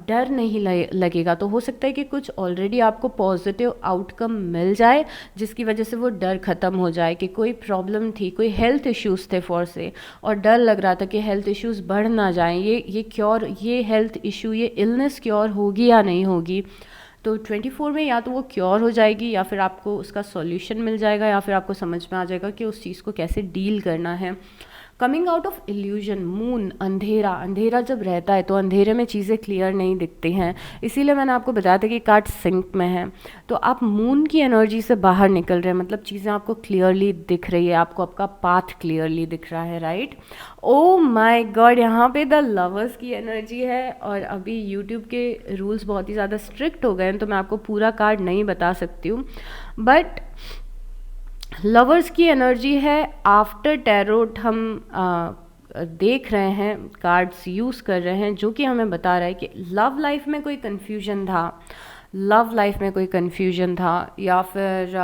डर नहीं लगेगा। तो हो सकता है कि कुछ ऑलरेडी आपको पॉजिटिव आउटकम मिल जाए जिसकी वजह से वो डर ख़त्म हो जाए, कि कोई प्रॉब्लम थी, कोई हेल्थ इश्यूज़ थे फॉर से, और डर लग रहा था कि हेल्थ इश्यूज़ बढ़ ना जाएं, ये हेल्थ इशू, ये इलनेस क्योर होगी या नहीं होगी। तो 24 में या तो वो क्योर हो जाएगी, या फिर आपको उसका सॉल्यूशन मिल जाएगा, या फिर आपको समझ में आ जाएगा कि उस चीज़ को कैसे डील करना है। Coming out of illusion, moon, अंधेरा। अंधेरा जब रहता है तो अंधेरे में चीज़ें क्लियर नहीं दिखती हैं, इसीलिए मैंने आपको बताया था कि कार्ड सिंक में है। तो आप मून की एनर्जी से बाहर निकल रहे हैं, मतलब चीज़ें आपको क्लियरली दिख रही है, आपको आपका पाथ क्लियरली दिख रहा है, राइट। ओ माय गॉड, यहाँ पे द लवर्स की एनर्जी है। और अभी यूट्यूब के रूल्स बहुत ही ज़्यादा स्ट्रिक्ट हो गए हैं, तो मैं आपको पूरा कार्ड नहीं बता सकती हूँ, बट लवर्स की एनर्जी है। आफ्टर टैरोट हम देख रहे हैं, कार्ड्स यूज़ कर रहे हैं, जो कि हमें बता रहा है कि लव लाइफ में कोई कन्फ्यूजन था, लव लाइफ में कोई कन्फ्यूजन था, या फिर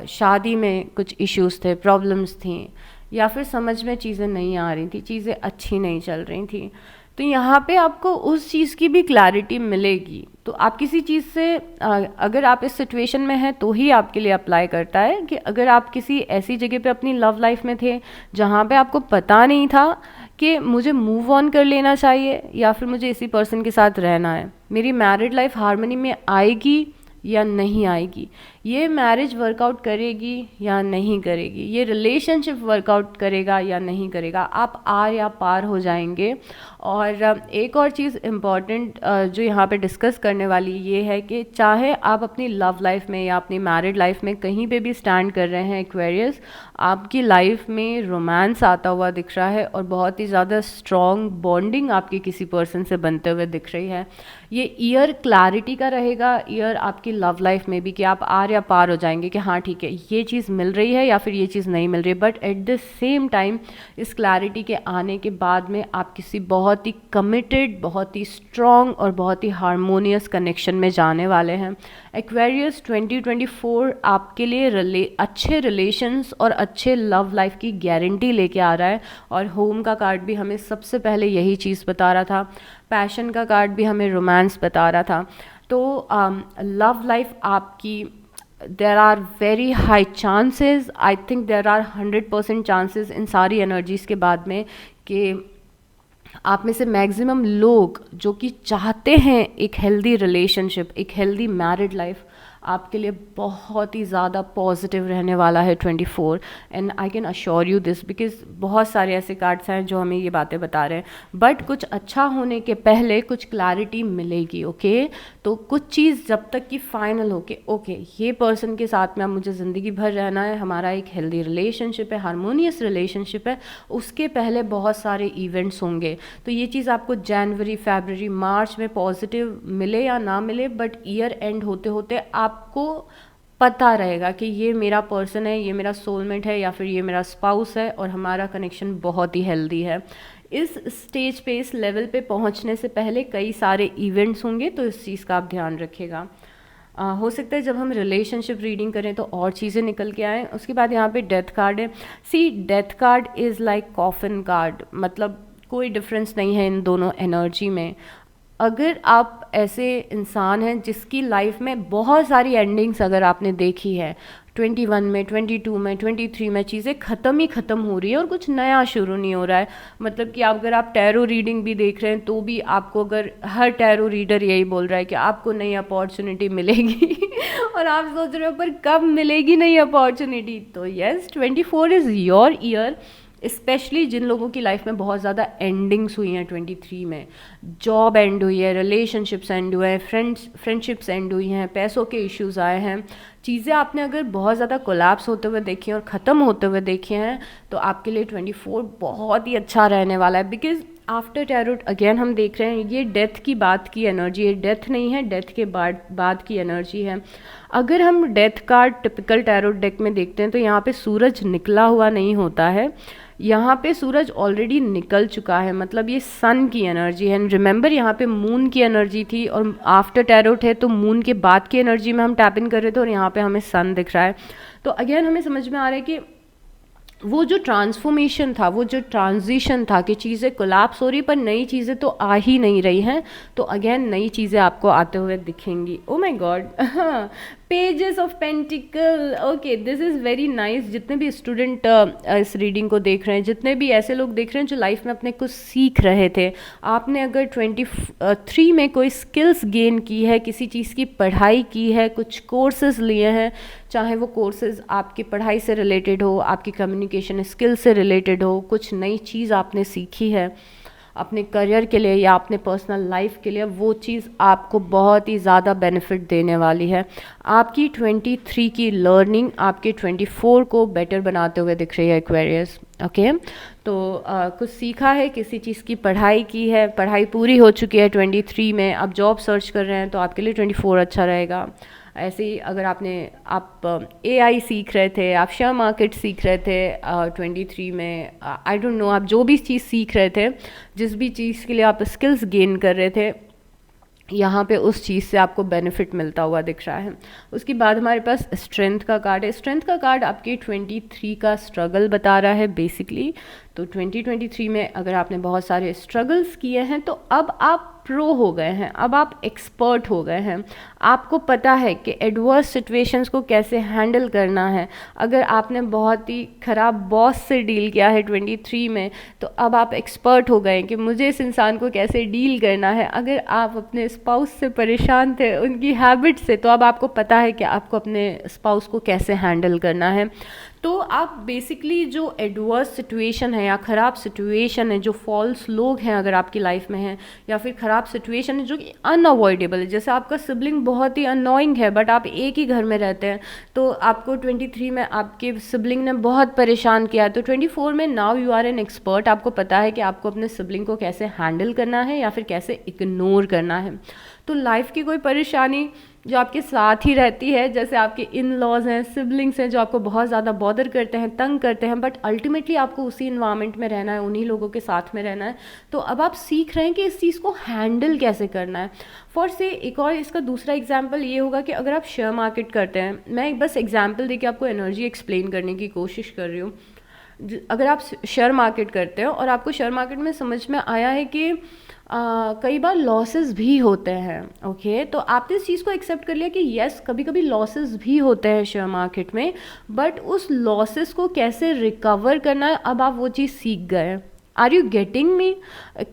शादी में कुछ इश्यूज थे, प्रॉब्लम्स थी, या फिर समझ में चीज़ें नहीं आ रही थी, चीज़ें अच्छी नहीं चल रही थी। तो यहाँ पे आपको उस चीज़ की भी क्लैरिटी मिलेगी। तो आप किसी चीज़ से अगर आप इस सिचुएशन में हैं तो ही आपके लिए अप्लाई करता है, कि अगर आप किसी ऐसी जगह पे अपनी लव लाइफ में थे जहाँ पे आपको पता नहीं था कि मुझे मूव ऑन कर लेना चाहिए या फिर मुझे इसी पर्सन के साथ रहना है, मेरी मैरिड लाइफ हार्मनी में आएगी या नहीं आएगी, ये मैरिज वर्कआउट करेगी या नहीं करेगी, ये रिलेशनशिप वर्कआउट करेगा या नहीं करेगा, आप आर या पार हो जाएंगे। और एक और चीज़ इम्पॉर्टेंट जो यहाँ पे डिस्कस करने वाली ये है कि चाहे आप अपनी लव लाइफ में या अपनी मैरिड लाइफ में कहीं पे भी स्टैंड कर रहे हैं एक्वेरियस, आपकी लाइफ में रोमांस आता हुआ दिख रहा है और बहुत ही ज़्यादा स्ट्रॉन्ग बॉन्डिंग आपकी किसी पर्सन से बनते हुए दिख रही है। ये ईयर क्लैरिटी का रहेगा, ईयर आपकी लव लाइफ में भी, कि आप आर या पार हो जाएंगे कि हाँ ठीक है ये चीज़ मिल रही है या फिर ये चीज़ नहीं मिल रही। But at the same time इस क्लैरिटी के आने के बाद में आप किसी बहुत ही कमिटेड, बहुत ही स्ट्रॉन्ग और बहुत ही हारमोनियस कनेक्शन में जाने वाले हैं। एक्वेरियस 2024 आपके लिए अच्छे रिलेशंस और अच्छे लव लाइफ की गारंटी लेके आ रहा है। और होम का कार्ड भी हमें सबसे पहले यही चीज़ बता रहा था, पैशन का कार्ड भी हमें रोमांस बता रहा था। तो लव लाइफ आपकी, there are very high chances, I think there are 100% chances इन सारी एनर्जीज़ के बाद में कि आप में से मैक्सिमम लोग जो कि चाहते हैं एक हेल्दी रिलेशनशिप, एक हेल्दी मैरिड लाइफ, आपके लिए बहुत ही ज़्यादा पॉजिटिव रहने वाला है 24। And I can assure you this because बहुत सारे ऐसे कार्ड्स हैं जो हमें ये बातें बता रहे हैं। बट कुछ अच्छा होने के पहले कुछ क्लैरिटी मिलेगी। ओके तो कुछ चीज़ जब तक कि फाइनल हो के ओके ये पर्सन के साथ में अब मुझे ज़िंदगी भर रहना है, हमारा एक हेल्दी रिलेशनशिप है, हारमोनियस रिलेशनशिप है, उसके पहले बहुत सारे इवेंट्स होंगे। तो ये चीज़ आपको जनवरी, फरवरी, मार्च में पॉजिटिव मिले या ना मिले, बट ईयर एंड होते होते आपको पता रहेगा कि ये मेरा पर्सन है, ये मेरा सोलमेट है, या फिर ये मेरा स्पाउस है और हमारा कनेक्शन बहुत ही हेल्दी है। इस स्टेज पे, इस लेवल पे पहुंचने से पहले कई सारे इवेंट्स होंगे, तो इस चीज़ का आप ध्यान रखिएगा। हो सकता है जब हम रिलेशनशिप रीडिंग करें तो और चीज़ें निकल के आएँ। उसके बाद यहाँ पे डेथ कार्ड है। See death card is like coffin card, मतलब कोई डिफरेंस नहीं है इन दोनों एनर्जी में। अगर आप ऐसे इंसान हैं जिसकी लाइफ में बहुत सारी एंडिंग्स अगर आपने देखी है, 21 में, 22 में, 23 में चीज़ें ख़त्म ही ख़त्म हो रही है और कुछ नया शुरू नहीं हो रहा है। मतलब कि अगर आप टैरो रीडिंग भी देख रहे हैं तो भी आपको, अगर हर टैरो रीडर यही बोल रहा है कि आपको नई अपॉर्चुनिटी मिलेगी और आप सोच रहे हो पर कब मिलेगी नई अपॉर्चुनिटी, तो yes 24 is your year. Specially जिन लोगों की लाइफ में बहुत ज़्यादा एंडिंग्स हुई हैं 23 में, जॉब एंड हुई है, रिलेशनशिप्स एंड हुए हैं, फ्रेंडशिप्स एंड हुई हैं, पैसों के इश्यूज आए हैं, चीज़ें आपने अगर बहुत ज़्यादा कोलैप्स होते हुए देखी हैं और ख़त्म होते हुए देखे हैं, तो आपके लिए 24 बहुत ही अच्छा रहने वाला है। बिकॉज आफ्टर टैरोट अगेन हम देख रहे हैं ये डेथ की बात की एनर्जी है, डेथ नहीं है, डेथ के बाद की एनर्जी है। अगर हम death card typical tarot deck में देखते हैं तो यहाँ पे सूरज निकला हुआ नहीं होता है, यहाँ पे सूरज ऑलरेडी निकल चुका है, मतलब ये सन की एनर्जी है। एंड रिमेंबर यहाँ पे मून की एनर्जी थी और आफ्टर टैरोट है तो मून के बाद की एनर्जी में हम टैप इन कर रहे थे और यहाँ पे हमें सन दिख रहा है। तो अगेन हमें समझ में आ रहा है कि वो जो ट्रांसफॉर्मेशन था, वो जो ट्रांजिशन था कि चीज़ें कोलैप्स हो रही पर नई चीज़ें तो आ ही नहीं रही हैं, तो अगेन नई चीज़ें आपको आते हुए दिखेंगी। ओ my God, pages of pentacle, okay this is very nice. जितने भी स्टूडेंट इस रीडिंग को देख रहे हैं, जितने भी ऐसे लोग देख रहे हैं जो लाइफ में अपने कुछ सीख रहे थे, आपने अगर 23 में कोई स्किल्स गेन की है, किसी चीज़ की पढ़ाई की है, कुछ कोर्सेज लिए हैं, चाहे वो कोर्सेज आपकी पढ़ाई से रिलेटेड हो, आपकी कम्युनिकेशन स्किल से रिलेटेड हो, कुछ नई चीज़ आपने सीखी है अपने करियर के लिए या अपने पर्सनल लाइफ के लिए, वो चीज़ आपको बहुत ही ज़्यादा बेनिफिट देने वाली है। आपकी 23 की लर्निंग आपके 24 को बेटर बनाते हुए दिख रही है एक्वेरियस। ओके तो कुछ सीखा है, किसी चीज़ की पढ़ाई की है, पढ़ाई पूरी हो चुकी है 23 में, आप जॉब सर्च कर रहे हैं तो आपके लिए 24 अच्छा रहेगा। ऐसे ही अगर आप AI सीख रहे थे, आप शेयर मार्केट सीख रहे थे 23 में, आई डोंट नो, आप जो भी चीज़ सीख रहे थे, जिस भी चीज़ के लिए आप स्किल्स गेन कर रहे थे, यहाँ पे उस चीज़ से आपको बेनिफिट मिलता हुआ दिख रहा है। उसके बाद हमारे पास स्ट्रेंथ का कार्ड है। स्ट्रेंथ का कार्ड आपके 23 का स्ट्रगल बता रहा है बेसिकली। तो 2023 में अगर आपने बहुत सारे स्ट्रगल्स किए हैं तो अब आप प्रो हो गए हैं, अब आप एक्सपर्ट हो गए हैं, आपको पता है कि एडवर्स सिचुएशंस को कैसे हैंडल करना है। अगर आपने बहुत ही ख़राब बॉस से डील किया है 23 में, तो अब आप एक्सपर्ट हो गए कि मुझे इस इंसान को कैसे डील करना है। अगर आप अपने स्पाउस से परेशान थे, उनकी हैबिट से, तो अब आपको पता है कि आपको अपने स्पाउस को कैसे हैंडल करना है। तो आप बेसिकली जो एडवर्स सिचुएशन है या ख़राब सिचुएशन है, जो फॉल्स लोग हैं अगर आपकी लाइफ में हैं, या फिर ख़राब सिचुएशन है जो कि अनअवॉइडेबल है, जैसे आपका सिबलिंग बहुत ही अननोइंग है बट आप एक ही घर में रहते हैं, तो आपको 23 में आपके सिबलिंग ने बहुत परेशान किया है, तो 24 में now you are an expert, आपको पता है कि आपको अपने सिबलिंग को कैसे हैंडल करना है या फिर कैसे इग्नोर करना है। तो लाइफ की कोई परेशानी जो आपके साथ ही रहती है, जैसे आपके इन लॉज हैं, सिबलिंग्स हैं जो आपको बहुत ज़्यादा बॉदर करते हैं, तंग करते हैं, बट अल्टीमेटली आपको उसी इन्वायरमेंट में रहना है, उन्हीं लोगों के साथ में रहना है। तो अब आप सीख रहे हैं कि इस चीज़ को हैंडल कैसे करना है। फॉर से एक और इसका दूसरा एग्जाम्पल ये होगा कि अगर आप शेयर मार्केट करते हैं, मैं एक बस एग्जाम्पल दे के आपको एनर्जी एक्सप्लेन करने की कोशिश कर रही हूँ। अगर आप शेयर मार्केट करते हो और आपको शेयर मार्केट में समझ में आया है कि कई बार लॉसेस भी होते हैं, ओके, तो आपने इस चीज़ को एक्सेप्ट कर लिया कि यस कभी कभी लॉसेस भी होते हैं शेयर मार्केट में, बट उस लॉसेस को कैसे रिकवर करना है अब आप वो चीज़ सीख गए। Are you getting me?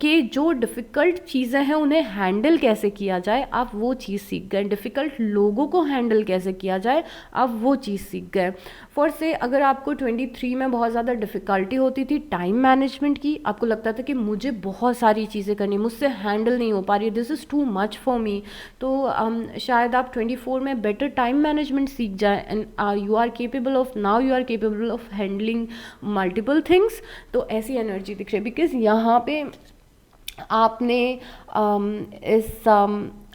कि जो डिफ़िकल्ट चीज़ें हैं उन्हें हैंडल कैसे किया जाए, आप वो चीज़ सीख गए। डिफ़िकल्ट लोगों को हैंडल कैसे किया जाए, आप वो चीज़ सीख गए। फॉर से अगर आपको 23 में बहुत ज़्यादा डिफ़िकल्टी होती थी टाइम मैनेजमेंट की, आपको लगता था कि मुझे बहुत सारी चीज़ें करनी, मुझसे हैंडल नहीं हो पा रही, this is too much for me, तो शायद आप 24 में बेटर टाइम मैनेजमेंट सीख जाए and you are capable of, now you are capable of handling multiple things. तो ऐसी एनर्जी दिख रही है बिकॉज यहाँ पे आपने इस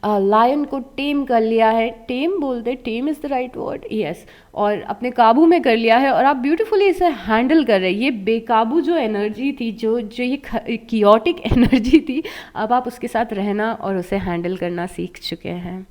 लायन को टेम कर लिया है, टेम बोलते, tame is the right word, yes, और अपने काबू में कर लिया है और आप ब्यूटीफुली इसे हैंडल कर रहे हैं। ये बेकाबू जो एनर्जी थी, जो ये कियोटिक एनर्जी थी, अब आप उसके साथ रहना और उसे हैंडल करना सीख चुके हैं।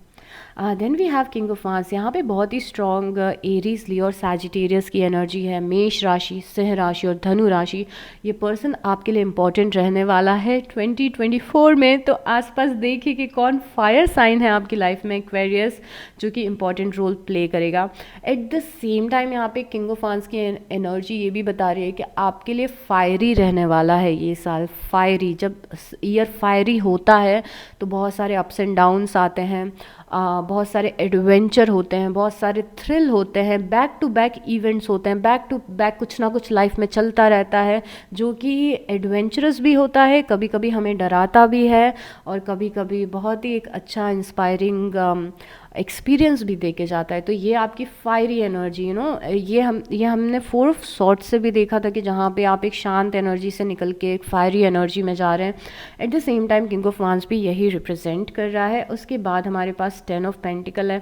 Then we have king of wands. यहाँ पे बहुत ही स्ट्रॉन्ग एरीज लियो और सैजिटेरियस की एनर्जी है। मेष राशि, सिंह राशि और धनु राशि, ये पर्सन आपके लिए इम्पॉर्टेंट रहने वाला है 2024 में। तो आसपास देखिए कि कौन फायर साइन है आपकी लाइफ में, एक्वेरियस, जो कि इम्पॉर्टेंट रोल प्ले करेगा। एट द सेम टाइम यहाँ पे किंग ऑफ वांड्स की एनर्जी ये भी बता रही है कि आपके लिए फायरी रहने वाला है ये साल। फायरी, जब ईयर फायरी होता है तो बहुत सारे अप्स एंड डाउन्स आते हैं, बहुत सारे एडवेंचर होते हैं, बहुत सारे थ्रिल होते हैं, बैक टू बैक इवेंट्स होते हैं, बैक टू बैक कुछ ना कुछ लाइफ में चलता रहता है जो कि एडवेंचरस भी होता है, कभी कभी हमें डराता भी है, और कभी कभी बहुत ही एक अच्छा इंस्पायरिंग एक्सपीरियंस भी दे के जाता है। तो ये आपकी फायरी एनर्जी, ये हमने 4 of Swords से भी देखा था कि जहाँ पे आप एक शांत एनर्जी से निकल के एक फायरी एनर्जी में जा रहे हैं। Eight the same time king of वांस भी यही रिप्रेजेंट कर रहा है। उसके बाद हमारे पास 10 of Pentacle है।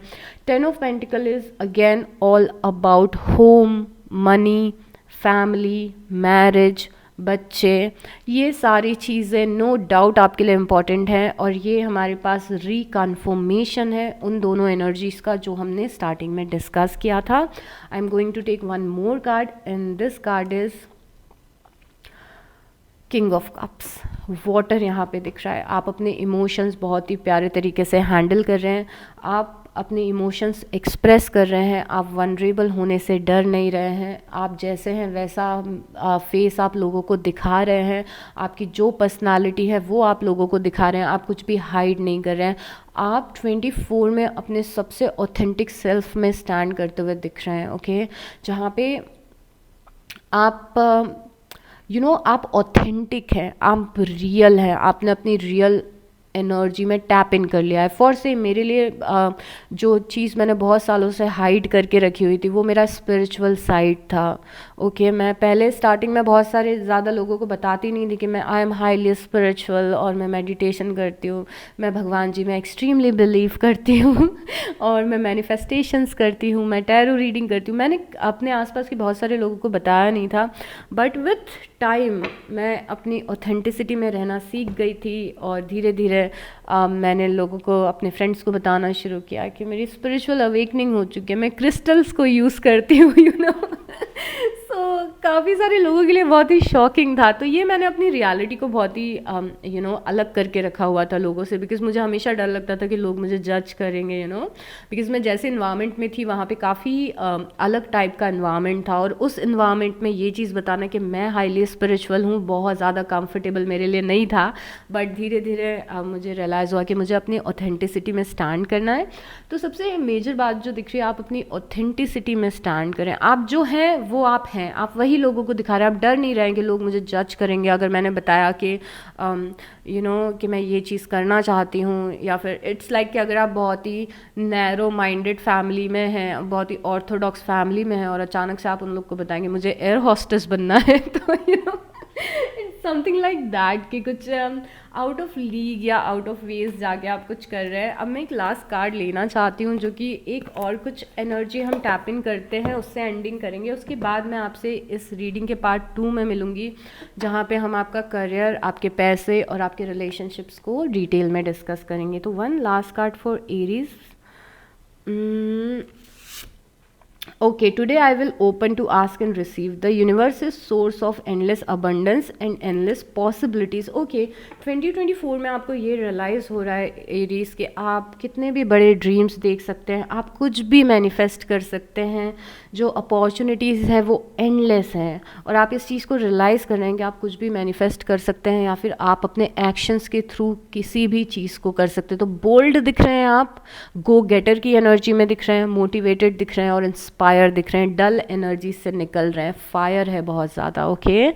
10 of Pentacle is again all about home, money, family, marriage, बच्चे, ये सारी चीज़ें नो डाउट आपके लिए इम्पॉर्टेंट हैं, और ये हमारे पास रिकन्फर्मेशन है उन दोनों एनर्जीज़ का जो हमने स्टार्टिंग में डिस्कस किया था। I am going to take one more card and this card is king of cups. Water यहाँ पे दिख रहा है। आप अपने इमोशंस बहुत ही प्यारे तरीके से हैंडल कर रहे हैं, आप अपने इमोशंस एक्सप्रेस कर रहे हैं, आप वनरेबल होने से डर नहीं रहे हैं, आप जैसे हैं वैसा फेस आप लोगों को दिखा रहे हैं, आपकी जो पर्सनालिटी है वो आप लोगों को दिखा रहे हैं, आप कुछ भी हाइड नहीं कर रहे हैं, आप 24 में अपने सबसे ऑथेंटिक सेल्फ में स्टैंड करते हुए दिख रहे हैं। ओके, जहाँ पे आप आप ऑथेंटिक हैं, आप रियल हैं, आपने अपनी रियल एनर्जी में टैप इन कर लिया है। फॉर से मेरे लिए जो चीज़ मैंने बहुत सालों से हाइड करके रखी हुई थी वो मेरा स्पिरिचुअल साइड था। ओके, मैं पहले स्टार्टिंग में बहुत सारे ज़्यादा लोगों को बताती नहीं थी कि मैं आई एम हाईली स्पिरिचुअल और मैं मेडिटेशन करती हूँ, मैं भगवान जी में एक्सट्रीमली बिलीव करती हूँ और मैं मैनिफेस्टेशंस करती हूँ, मैं टैरो रीडिंग करती हूँ। मैंने अपने आसपास के बहुत सारे लोगों को बताया नहीं था, बट विथ टाइम मैं अपनी ऑथेंटिसिटी में रहना सीख गई थी, और धीरे धीरे मैंने लोगों को, अपने फ्रेंड्स को बताना शुरू किया कि मेरी स्पिरिचुअल अवेकनिंग हो चुकी है, मैं क्रिस्टल्स को यूज़ करती हूँ सो काफ़ी सारे लोगों के लिए बहुत ही शॉकिंग था। तो ये मैंने अपनी रियलिटी को बहुत ही अलग करके रखा हुआ था लोगों से, बिकॉज मुझे हमेशा डर लगता था कि लोग मुझे जज करेंगे, बिकॉज मैं जैसे इन्वायरमेंट में थी वहाँ पे काफ़ी अलग टाइप का इन्वायरमेंट था, और उस इन्वायरमेंट में ये चीज़ बताना कि मैं हाईली स्पिरिचुअल हूँ बहुत ज़्यादा कंफर्टेबल मेरे लिए नहीं था। बट धीरे धीरे मुझे रियलाइज़ हुआ कि मुझे अपनी ऑथेंटिसिटी में स्टैंड करना है। तो सबसे मेजर बात जो दिख रही है, आप अपनी ऑथेंटिसिटी में स्टैंड करें, आप जो हैं वो आप हैं, आप वही लोगों को दिखा रहे हैं, आप डर नहीं रहेंगे लोग मुझे जज करेंगे अगर मैंने बताया कि कि मैं ये चीज़ करना चाहती हूँ, या फिर इट्स लाइक कि अगर आप बहुत ही नैरो माइंडेड फैमिली में हैं, बहुत ही ऑर्थोडॉक्स फैमिली में हैं, और अचानक से आप उन लोग को बताएंगे मुझे एयर हॉस्टेस बनना है तो इट्स समथिंग लाइक दैट कि कुछ आउट ऑफ लीग या आउट ऑफ वेज जाके आप कुछ कर रहे हैं। अब मैं एक लास्ट कार्ड लेना चाहती हूँ जो कि एक और कुछ एनर्जी हम टैप इन करते हैं, उससे एंडिंग करेंगे। उसके बाद मैं आपसे इस रीडिंग के पार्ट 2 में मिलूँगी, जहाँ पे हम आपका करियर, आपके पैसे और आपके रिलेशनशिप्स को डिटेल में डिस्कस करेंगे। तो one last card for Aries. Okay, today I will open to ask and receive. The universe is source of endless abundance and endless possibilities. Okay, 2024 में आपको ये रियलाइज़ हो रहा है एरीज कि आप कितने भी बड़े ड्रीम्स देख सकते हैं, आप कुछ भी मैनिफेस्ट कर सकते हैं, जो अपॉर्चुनिटीज़ हैं वो एंडलेस हैं, और आप इस चीज़ को रियलाइज़ कर रहे हैं कि आप कुछ भी मैनिफेस्ट कर सकते हैं, या फिर आप अपने एक्शंस के थ्रू किसी भी चीज़ को कर सकते हैं। तो बोल्ड दिख रहे हैं, आप गो गेटर की एनर्जी में दिख रहे हैं, मोटिवेटेड दिख रहे हैं और इंस्पायर दिख रहे हैं, डल एनर्जी से निकल रहे हैं, फायर है बहुत ज़्यादा। Okay,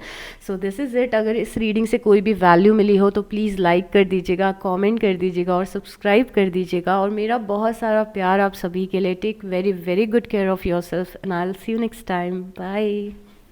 so this is it. अगर इस रीडिंग से कोई भी वैल्यू मिली हो तो प्लीज़ लाइक कर दीजिएगा, कमेंट कर दीजिएगा और सब्सक्राइब कर दीजिएगा, और मेरा बहुत सारा प्यार आप सभी के लिए। Take very very good care of your self and I will see you next time. Bye.